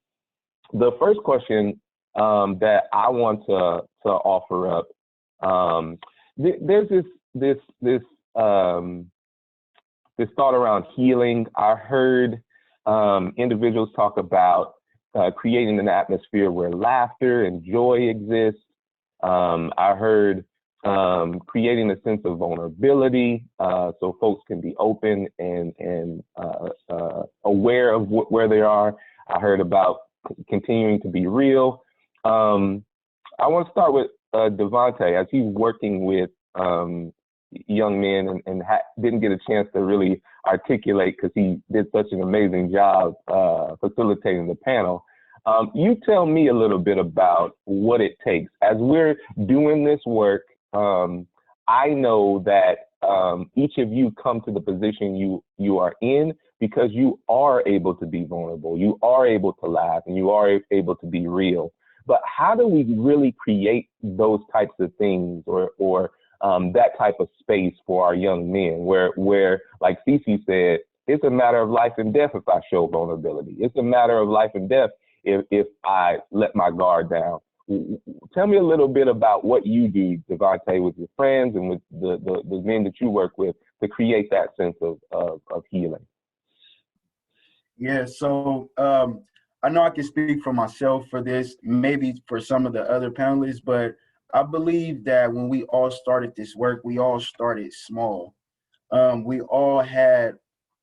[SPEAKER 1] the first question that I want to offer up, there's this thought around healing. I heard individuals talk about creating an atmosphere where laughter and joy exists. I heard creating a sense of vulnerability so folks can be open and aware of where they are. I heard about continuing to be real. I want to start with Devontae, as he's working with young men and didn't get a chance to really articulate because he did such an amazing job facilitating the panel. You tell me a little bit about what it takes. As we're doing this work, I know that each of you come to the position you are in because you are able to be vulnerable, you are able to laugh, and you are able to be real. But how do we really create those types of things or that type of space for our young men where like CeCe said, it's a matter of life and death if I show vulnerability. It's a matter of life and death if I let my guard down. Tell me a little bit about what you do, Devontae, with your friends and with the men that you work with to create that sense of healing.
[SPEAKER 8] Yeah, so I know I can speak for myself for this, maybe for some of the other panelists, but I believe that when we all started this work, we all started small. We all had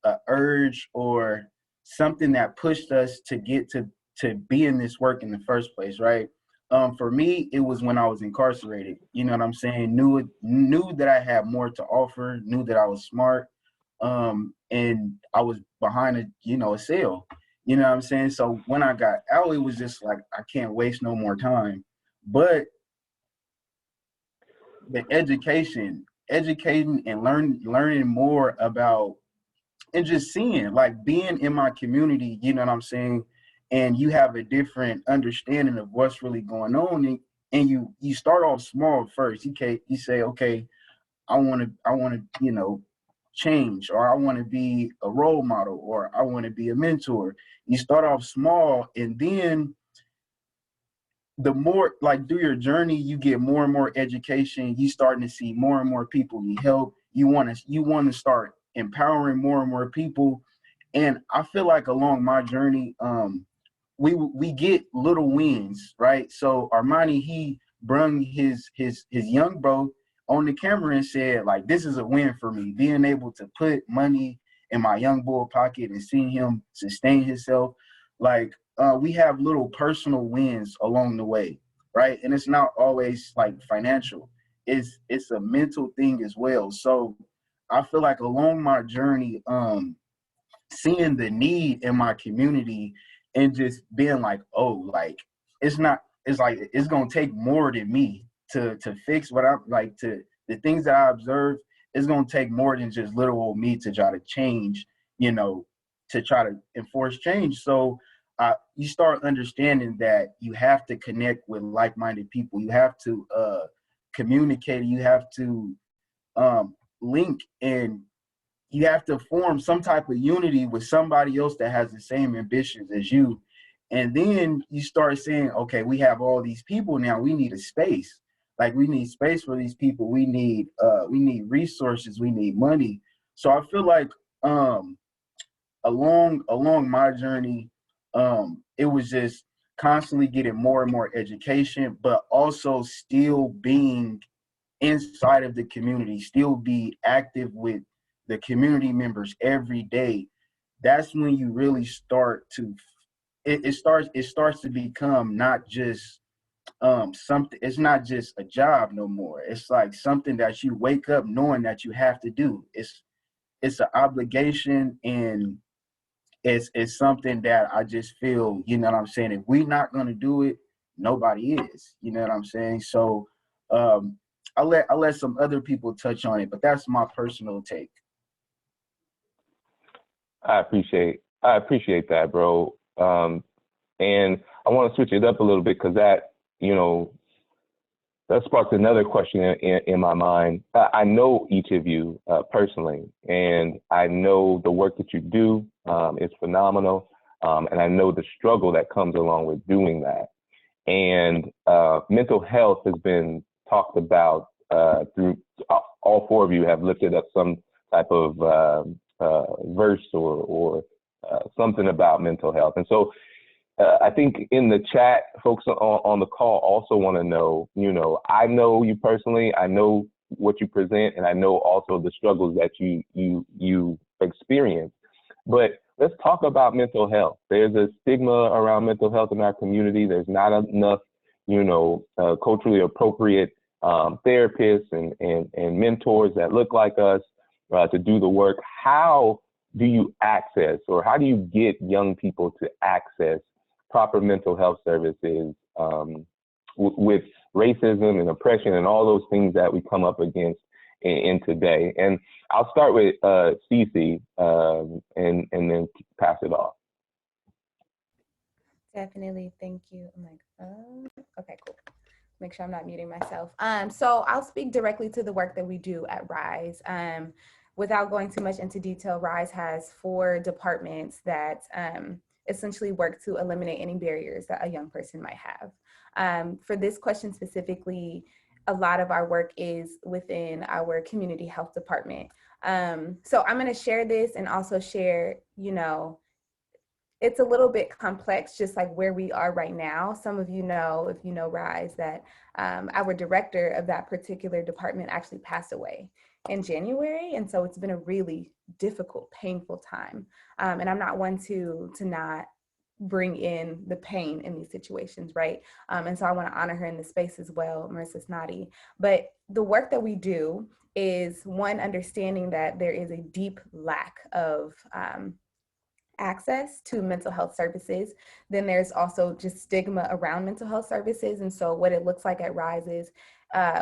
[SPEAKER 8] an urge or something that pushed us to get to be in this work in the first place, right? For me, it was when I was incarcerated. You know what I'm saying? Knew that I had more to offer, knew that I was smart, and I was behind a cell. You know what I'm saying? So when I got out, it was just like, I can't waste no more time. But the educating and learning more about, and just seeing, like, being in my community, you know what I'm saying? And you have a different understanding of what's really going on. And you start off small first. You say, okay, I want to, change, or I want to be a role model, or I want to be a mentor. You start off small, and then the more, like, through your journey, you get more and more education. You starting to see more and more people you help. You want to start empowering more and more people. And I feel like along my journey, we get little wins, right? So Armani, he brung his young bro on the camera and said, like, this is a win for me, being able to put money in my young boy pocket and seeing him sustain himself. Like, we have little personal wins along the way, right? And it's not always like financial. It's a mental thing as well. So I feel like along my journey, seeing the need in my community and just being like, oh, like, it's gonna take more than me to fix what I'm like, to the things that I observe. It's gonna take more than just little old me to try to change, to try to enforce change. So you start understanding that you have to connect with like-minded people. You have to communicate. You have to link, and you have to form some type of unity with somebody else that has the same ambitions as you. And then you start saying, okay, we have all these people now. We need a space. Like, we need space for these people. We need resources. We need money. So I feel like along my journey, it was just constantly getting more and more education, but also still being inside of the community, still be active with the community members every day. That's when you really start to, it starts to become not just something. It's not just a job no more. It's like something that you wake up knowing that you have to do. It's an obligation, and it's something that I just feel, you know what I'm saying, if we're not going to do it, nobody is, you know what I'm saying? So I'll let some other people touch on it, but that's my personal take.
[SPEAKER 1] I appreciate that, bro. And I want to switch it up a little bit, because that sparked another question in my mind. I know each of you personally, and I know the work that you do is phenomenal, and I know the struggle that comes along with doing that. And mental health has been talked about through all four of you have lifted up some type of verse or something about mental health. And so I think in the chat, folks on the call also want to know, I know you personally, I know what you present, and I know also the struggles that you experience. But let's talk about mental health. There's a stigma around mental health in our community. There's not enough, culturally appropriate therapists and mentors that look like us to do the work. How do you access, or how do you get young people to access proper mental health services with racism and oppression and all those things that we come up against in today? And I'll start with Cece and then pass it off.
[SPEAKER 7] Definitely, thank you. I'm like, okay, cool. Make sure I'm not muting myself. So I'll speak directly to the work that we do at RISE. without going too much into detail, RISE has 4 departments that essentially work to eliminate any barriers that a young person might have. For this question specifically, a lot of our work is within our community health department. So I'm going to share this and also share, it's a little bit complex, just like where we are right now. Some of you know, if you know RISE, that our director of that particular department actually passed away in January. And so it's been a really difficult, painful time. And I'm not one to not bring in the pain in these situations, right? And so I want to honor her in the space as well, Marissa Snoddy. But the work that we do is, one, understanding that there is a deep lack of access to mental health services. Then there's also just stigma around mental health services. And so what it looks like at RISE is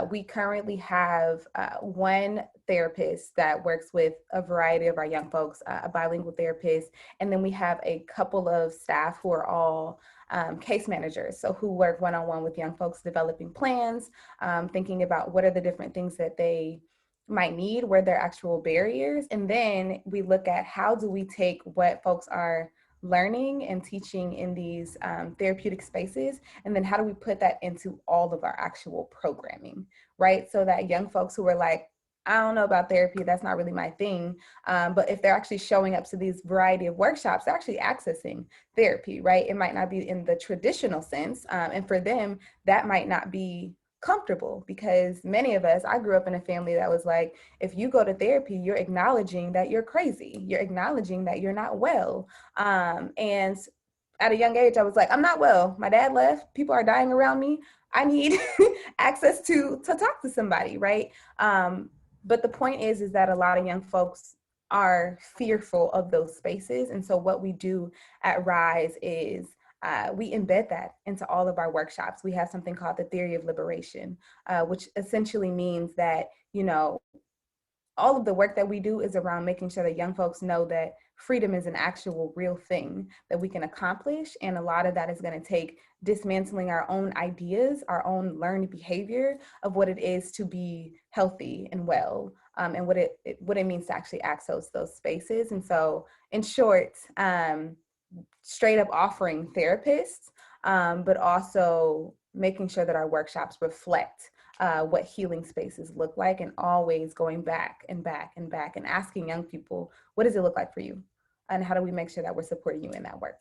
[SPEAKER 7] we currently have 1 therapist that works with a variety of our young folks, a bilingual therapist. And then we have a couple of staff who are all case managers, so who work one-on-one with young folks, developing plans, thinking about what are the different things that they might need, where there are actual barriers. And then we look at how do we take what folks are learning and teaching in these therapeutic spaces, and then how do we put that into all of our actual programming, right? So that young folks who are like, I don't know about therapy, that's not really my thing. But if they're actually showing up to these variety of workshops, they're actually accessing therapy, right? It might not be in the traditional sense. And for them, that might not be comfortable, because many of us, I grew up in a family that was like, if you go to therapy, you're acknowledging that you're crazy. You're acknowledging that you're not well. And at a young age, I was like, I'm not well. My dad left. People are dying around me. I need access to talk to somebody, right? But the point is that a lot of young folks are fearful of those spaces. And so what we do at RISE is we embed that into all of our workshops. We have something called the theory of liberation, which essentially means that, all of the work that we do is around making sure that young folks know that freedom is an actual real thing that we can accomplish. And a lot of that is going to take dismantling our own ideas, our own learned behavior of what it is to be healthy and well, and what it means to actually access those spaces. And so in short, straight up offering therapists, but also making sure that our workshops reflect what healing spaces look like, and always going back and back and back and asking young people, what does it look like for you? And how do we make sure that we're supporting you in that work?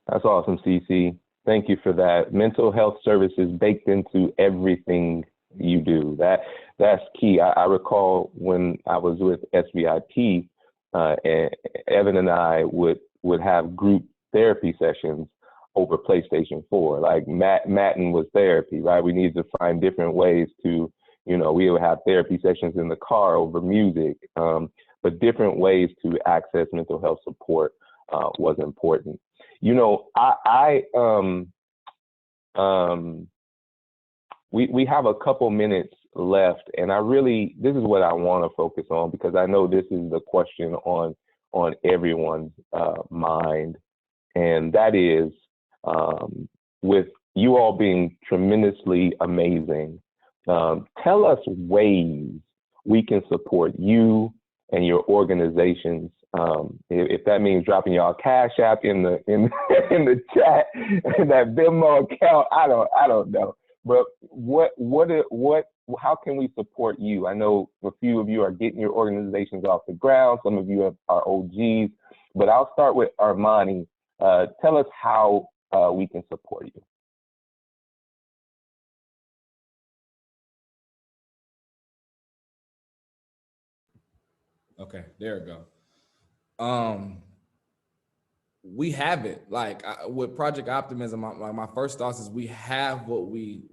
[SPEAKER 1] That's awesome, Cece. Thank you for that. Mental health services baked into everything you do. That's key. I recall when I was with SVIP, Evan and I would have group therapy sessions over PlayStation 4. Like Matin was therapy, right? We needed to find different ways to, we would have therapy sessions in the car over music, but different ways to access mental health support was important. We have a couple minutes left, and this is what I want to focus on, because I know this is the question on everyone's mind, and that is, with you all being tremendously amazing, tell us ways we can support you and your organizations. If that means dropping y'all Cash App in the chat, that Venmo account, I don't know. But how can we support you? I know a few of you are getting your organizations off the ground. Some of you are OGs, but I'll start with Armani. Tell us how we can support you.
[SPEAKER 10] Okay, there we go. We have it. Like with Project Optimism, my first thoughts is we have what we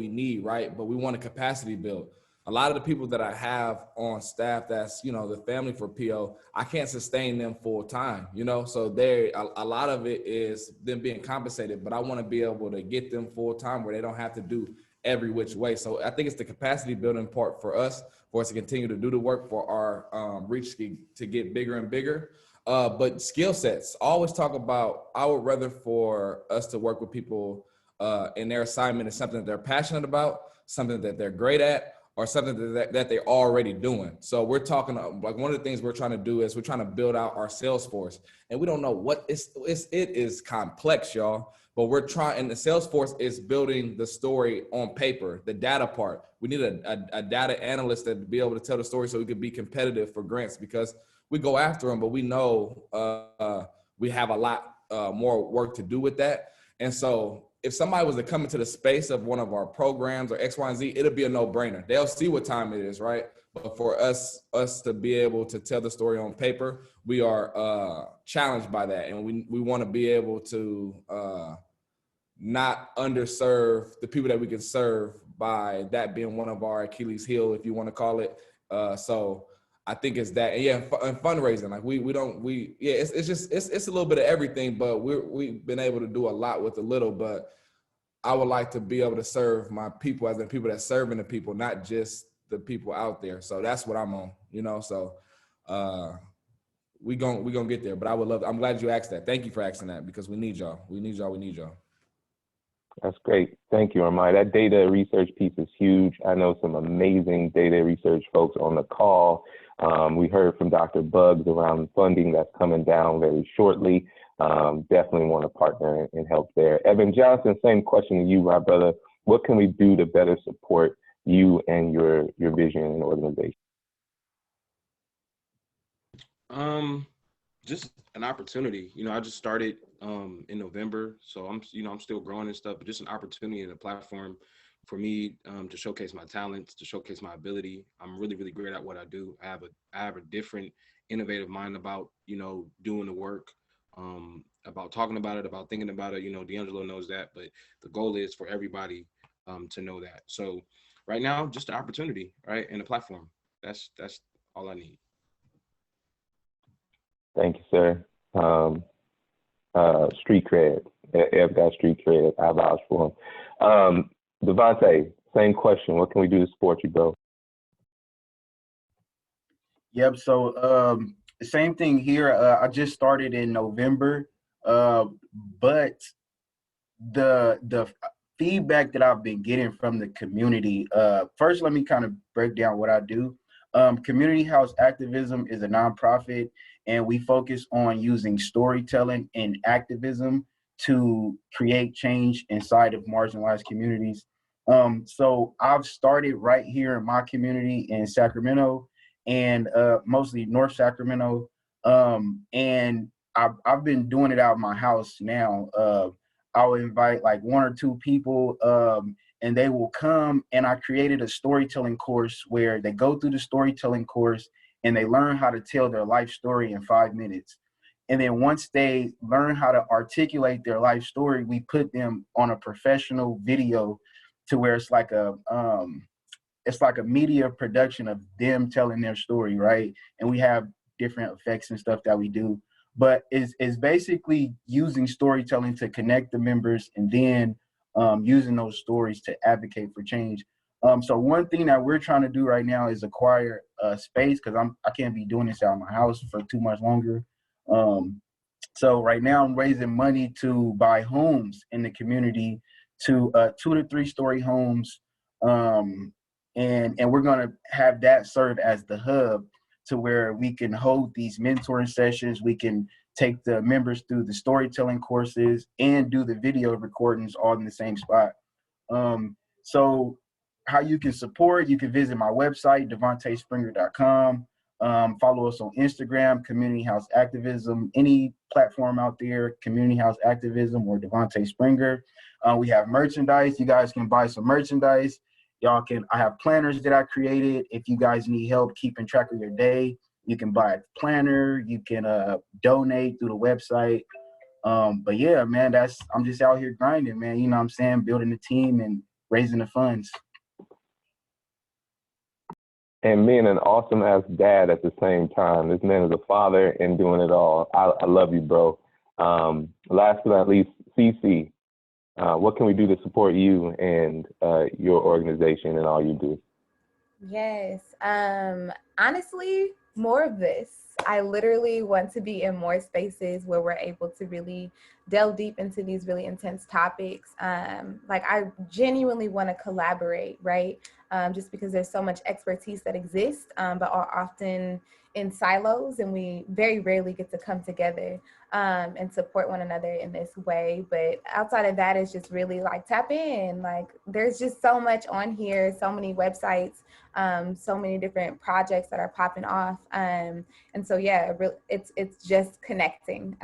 [SPEAKER 10] need, right? But we want a capacity build. A lot of the people that I have on staff, that's, the family for PO, I can't sustain them full time, so a lot of it is them being compensated, but I want to be able to get them full time where they don't have to do every which way. So I think it's the capacity building part for us to continue to do the work, for our reach to get bigger and bigger. But skill sets, always talk about, I would rather for us to work with people in their assignment is something that they're passionate about, something that they're great at, or something that they're already doing. So we're talking, like one of the things we're trying to do is we're trying to build out our sales force, and we don't know what it is complex, y'all, but we're trying, and the sales force is building the story on paper, the data part. We need a data analyst that to be able to tell the story so we could be competitive for grants, because we go after them, but we know we have a lot more work to do with that. And so if somebody was to come into the space of one of our programs or X, Y, and Z, it'll be a no-brainer. They'll see what time it is, right? But for us to be able to tell the story on paper, we are challenged by that. And we want to be able to not underserve the people that we can serve, by that being one of our Achilles heel, if you want to call it. So I think it's that, and and fundraising. Like it's a little bit of everything, but we've been able to do a lot with a little. But I would like to be able to serve my people as the people that serving the people, not just the people out there. So that's what I'm on, you know. So we gonna get there. But I would love. I'm glad you asked that. Thank you for asking that, because we need y'all. We need y'all. We need y'all.
[SPEAKER 1] That's great. Thank you, Armani. That data research piece is huge. I know some amazing data research folks on the call. We heard from Dr. Bugs around funding that's coming down very shortly. Definitely want to partner and help there. Evan Johnson, same question to you, my brother. What can we do to better support you and your vision and organization?
[SPEAKER 9] Just an opportunity. You know, I just started in November, so I'm still growing and stuff, but just an opportunity and a platform for me to showcase my talents, to showcase my ability. I'm really, really great at what I do. I have a different, innovative mind about, you know, doing the work, about talking about it, about thinking about it. You know, D'Angelo knows that, but the goal is for everybody to know that. So right now, just an opportunity, right, and a platform. That's all I need.
[SPEAKER 1] Thank you, sir. Street cred. Ev got street cred. I vouch for him. Devontae, same question. What can we do to support you, bro?
[SPEAKER 8] Yep. So same thing here. I just started in November, but the feedback that I've been getting from the community. First, let me kind of break down what I do. Community House Activism is a nonprofit, and we focus on using storytelling and activism to create change inside of marginalized communities. So I've started right here in my community in Sacramento, and mostly North Sacramento. And I've been doing it out of my house now. I'll invite like one or two people, and they will come, and I created a storytelling course where they go through the storytelling course and they learn how to tell their life story in 5 minutes. And then once they learn how to articulate their life story, we put them on a professional video to where it's like a media production of them telling their story, right? And we have different effects and stuff that we do. But it's basically using storytelling to connect the members, and then using those stories to advocate for change. So one thing that we're trying to do right now is acquire a space, because I can't be doing this out of my house for too much longer. So right now I'm raising money to buy homes in the community, to 2 to 3 story homes. And we're going to have that serve as the hub to where we can hold these mentoring sessions. We can take the members through the storytelling courses and do the video recordings all in the same spot. So how you can support, you can visit my website, DevontaeSpringer.com. Follow us on Instagram, Community House Activism, any platform out there, Community House Activism or Devontae Springer. We have merchandise. You guys can buy some merchandise. I have planners that I created. If you guys need help keeping track of your day, you can buy a planner. You can donate through the website. But yeah, man, I'm just out here grinding, man. You know what I'm saying? Building a team and raising the funds.
[SPEAKER 1] And being an awesome ass dad at the same time. This man is a father and doing it all. I love you, bro. Last but not least, CC, what can we do to support you and your organization and all you do?
[SPEAKER 7] Yes. Honestly, more of this. I literally want to be in more spaces where we're able to really delve deep into these really intense topics. Like I genuinely want to collaborate, right? just because there's so much expertise that exists, but are often in silos, and we very rarely get to come together and support one another in this way. But outside of that, it's just really like tap in. Like there's just so much on here, so many websites, so many different projects that are popping off. And so yeah, it's just connecting.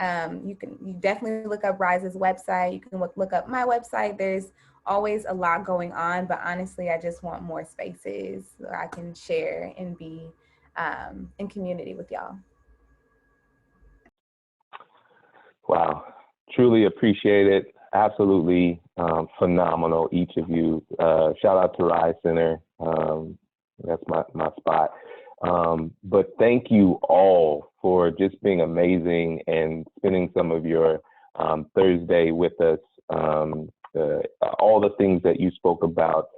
[SPEAKER 7] You definitely look up Rise's website. You can look up my website. There's always a lot going on, but honestly, I just want more spaces where I can share and be in community with y'all.
[SPEAKER 1] Wow, truly appreciate it. Absolutely phenomenal, each of you. Shout out to Rise Center. That's my spot. But thank you all for just being amazing and spending some of your Thursday with us. All the things that you spoke about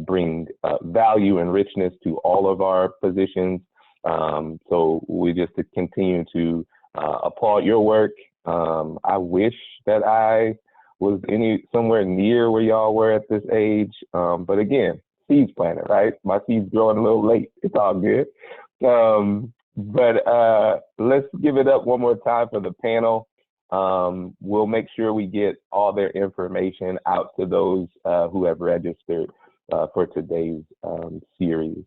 [SPEAKER 1] bring value and richness to all of our positions. So we just continue to applaud your work. I wish that I was somewhere near where y'all were at this age. But again, seeds planted, right? My seeds growing a little late. It's all good. But let's give it up one more time for the panel. We'll make sure we get all their information out to those who have registered for today's series.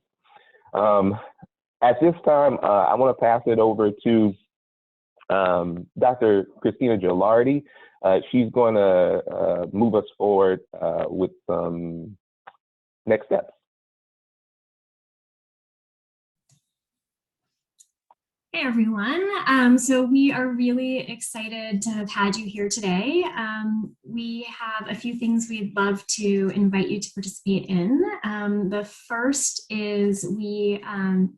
[SPEAKER 1] At this time, I want to pass it over to Dr. Christina Gilardi. She's going to move us forward with some next steps.
[SPEAKER 12] Hey everyone, so we are really excited to have had you here today. We have a few things we'd love to invite you to participate in. The first is we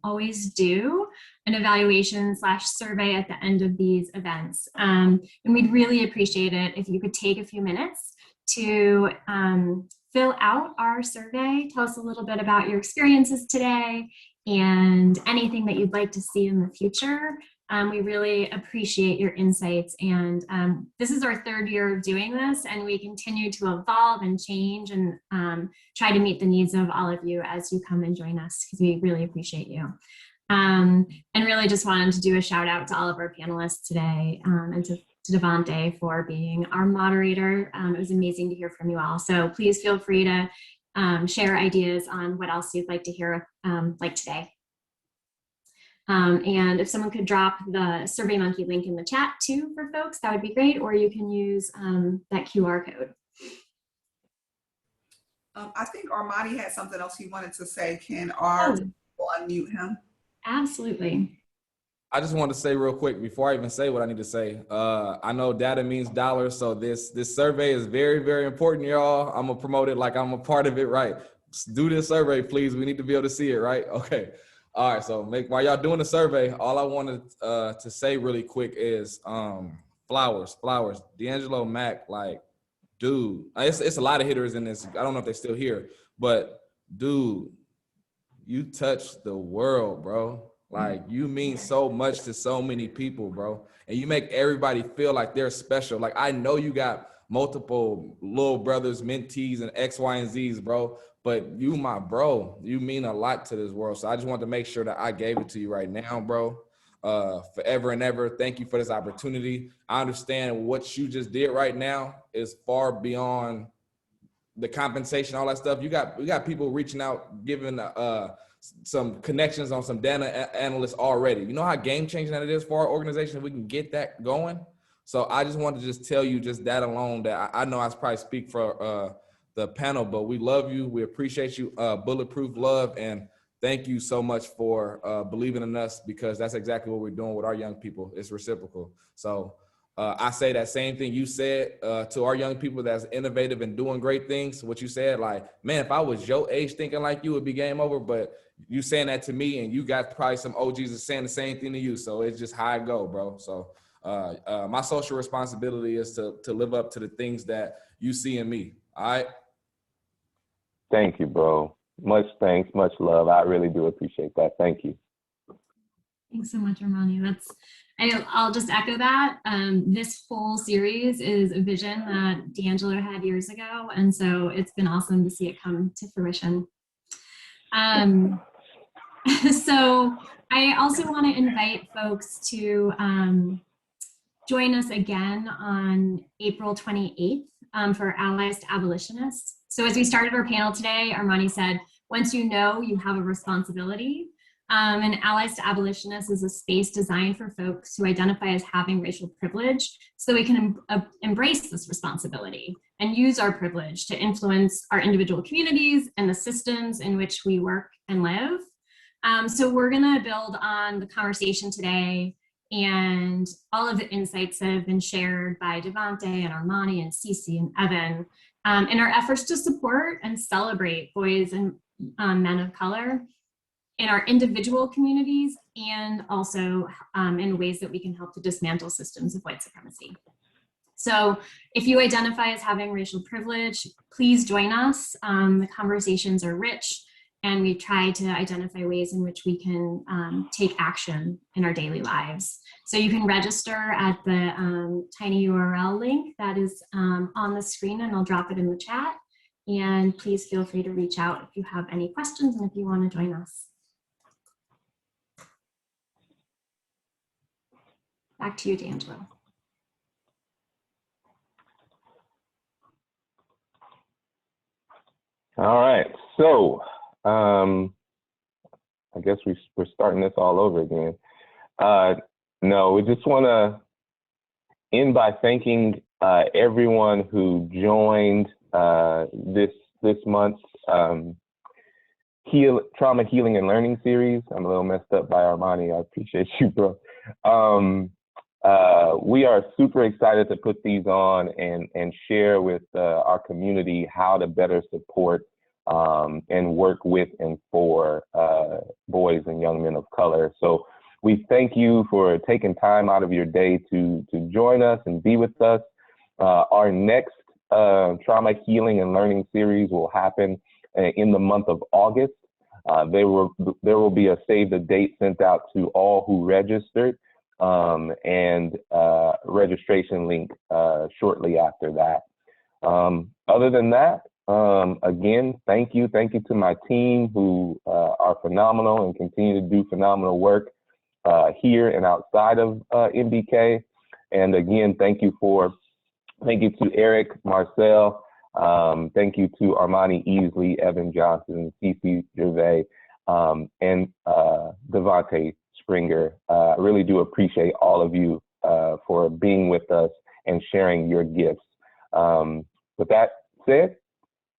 [SPEAKER 12] always do an evaluation / survey at the end of these events. And we'd really appreciate it if you could take a few minutes to fill out our survey, tell us a little bit about your experiences today, and anything that you'd like to see in the future. We really appreciate your insights, and this is our 3rd year of doing this, and we continue to evolve and change and try to meet the needs of all of you as you come and join us, because we really appreciate you. And really just wanted to do a shout out to all of our panelists today, and to Devante for being our moderator. It was amazing to hear from you all, so please feel free to share ideas on what else you'd like to hear like today. And if someone could drop the SurveyMonkey link in the chat too for folks, that would be great, or you can use that QR code.
[SPEAKER 3] I think Armani had something else he wanted to say. Can our people unmute him?
[SPEAKER 12] Absolutely.
[SPEAKER 10] I just want to say real quick before I even say what I need to say. I know data means dollars, so this survey is very, very important, y'all. I'm gonna promote it like I'm a part of it, right? Do this survey, please. We need to be able to see it, right? Okay. All right. So while y'all doing the survey, all I wanted to say really quick is flowers. D'Angelo Mack, like, dude, it's a lot of hitters in this. I don't know if they're still here, but dude, you touched the world, bro. Like, you mean so much to so many people, bro. And you make everybody feel like they're special. Like, I know you got multiple little brothers, mentees, and X, Y, and Z's, bro. But you, my bro, you mean a lot to this world. So I just wanted to make sure that I gave it to you right now, bro. Forever and ever, thank you for this opportunity. I understand what you just did right now is far beyond the compensation, all that stuff. We got people reaching out, giving some connections on some data analysts already. You know how game changing that it is for our organization if we can get that going? So I just wanted to just tell you just that alone, that I know I probably speak for the panel, but we love you. We appreciate you. Bulletproof love. And thank you so much for believing in us, because that's exactly what we're doing with our young people. It's reciprocal. So I say that same thing you said to our young people that's innovative and doing great things. What you said, like, man, if I was your age thinking like you, it'd be game over. But you saying that to me, and you got probably some OGs that's saying the same thing to you. So it's just how I go, bro. So my social responsibility is to live up to the things that you see in me. All right.
[SPEAKER 1] Thank you, bro. Much thanks, much love. I really do appreciate that. Thank you.
[SPEAKER 12] Thanks so much, Armani. I'll just echo that. This whole series is a vision that D'Angelo had years ago, and so it's been awesome to see it come to fruition. So I also want to invite folks to join us again on April 28th for Allies to Abolitionists. So as we started our panel today, Armani said, once you know, you have a responsibility. And Allies to Abolitionists is a space designed for folks who identify as having racial privilege so we can embrace this responsibility and use our privilege to influence our individual communities and the systems in which we work and live. So we're gonna build on the conversation today and all of the insights that have been shared by Devante and Armani and Cece and Evan in our efforts to support and celebrate boys and men of color in our individual communities and also in ways that we can help to dismantle systems of white supremacy. So if you identify as having racial privilege, please join us. The conversations are rich, and we try to identify ways in which we can take action in our daily lives. So you can register at the tiny URL link that is on the screen, and I'll drop it in the chat. And please feel free to reach out if you have any questions and if you want to join us. Back to you, D'Angelo.
[SPEAKER 1] All right, so I guess we're starting this all over again. No, we just want to end by thanking everyone who joined this month's Trauma Healing and Learning series. I'm a little messed up by Armani. I appreciate you, bro. We are super excited to put these on and share with our community how to better support and work with and for boys and young men of color. So we thank you for taking time out of your day to join us and be with us. Our next Trauma Healing and Learning series will happen in the month of August. There will be a save the date sent out to all who registered, and registration link shortly after that. Other than that, again, thank you to my team who are phenomenal and continue to do phenomenal work here and outside of MBK. And again, thank you to Eric, Marcel, thank you to Armani Easley, Evan Johnson, Cece Gervais, and Devante Springer. I really do appreciate all of you for being with us and sharing your gifts. With that said,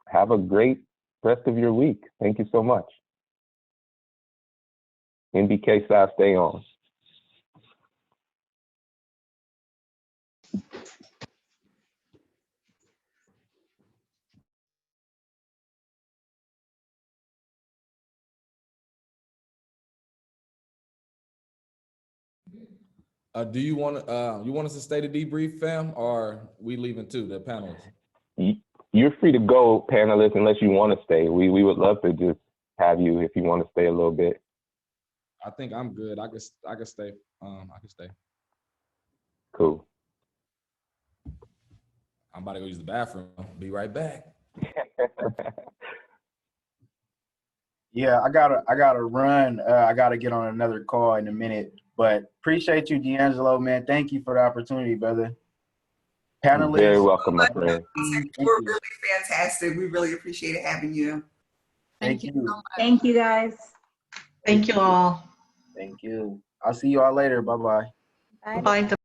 [SPEAKER 1] have a great rest of your week. Thank you so much. NBK staff, stay on.
[SPEAKER 10] Do you want us to stay to debrief, fam, or we leaving too, the panelists?
[SPEAKER 1] You're free to go, panelists, unless you want to stay. We would love to just have you if you want to stay a little bit.
[SPEAKER 10] I think I'm good. I can stay. I can stay.
[SPEAKER 1] Cool.
[SPEAKER 10] I'm about to go use the bathroom. Be right back.
[SPEAKER 8] Yeah, I gotta run. I gotta get on another call in a minute. But appreciate you, D'Angelo, man. Thank you for the opportunity, brother. Panelists.
[SPEAKER 1] You're very welcome, my friend.
[SPEAKER 3] You were really fantastic. We really appreciated having you.
[SPEAKER 8] Thank you.
[SPEAKER 6] So much.
[SPEAKER 7] Thank you, guys.
[SPEAKER 13] Thank you all.
[SPEAKER 8] Thank you. I'll see you all later. Bye-bye.
[SPEAKER 7] Bye.
[SPEAKER 13] Bye.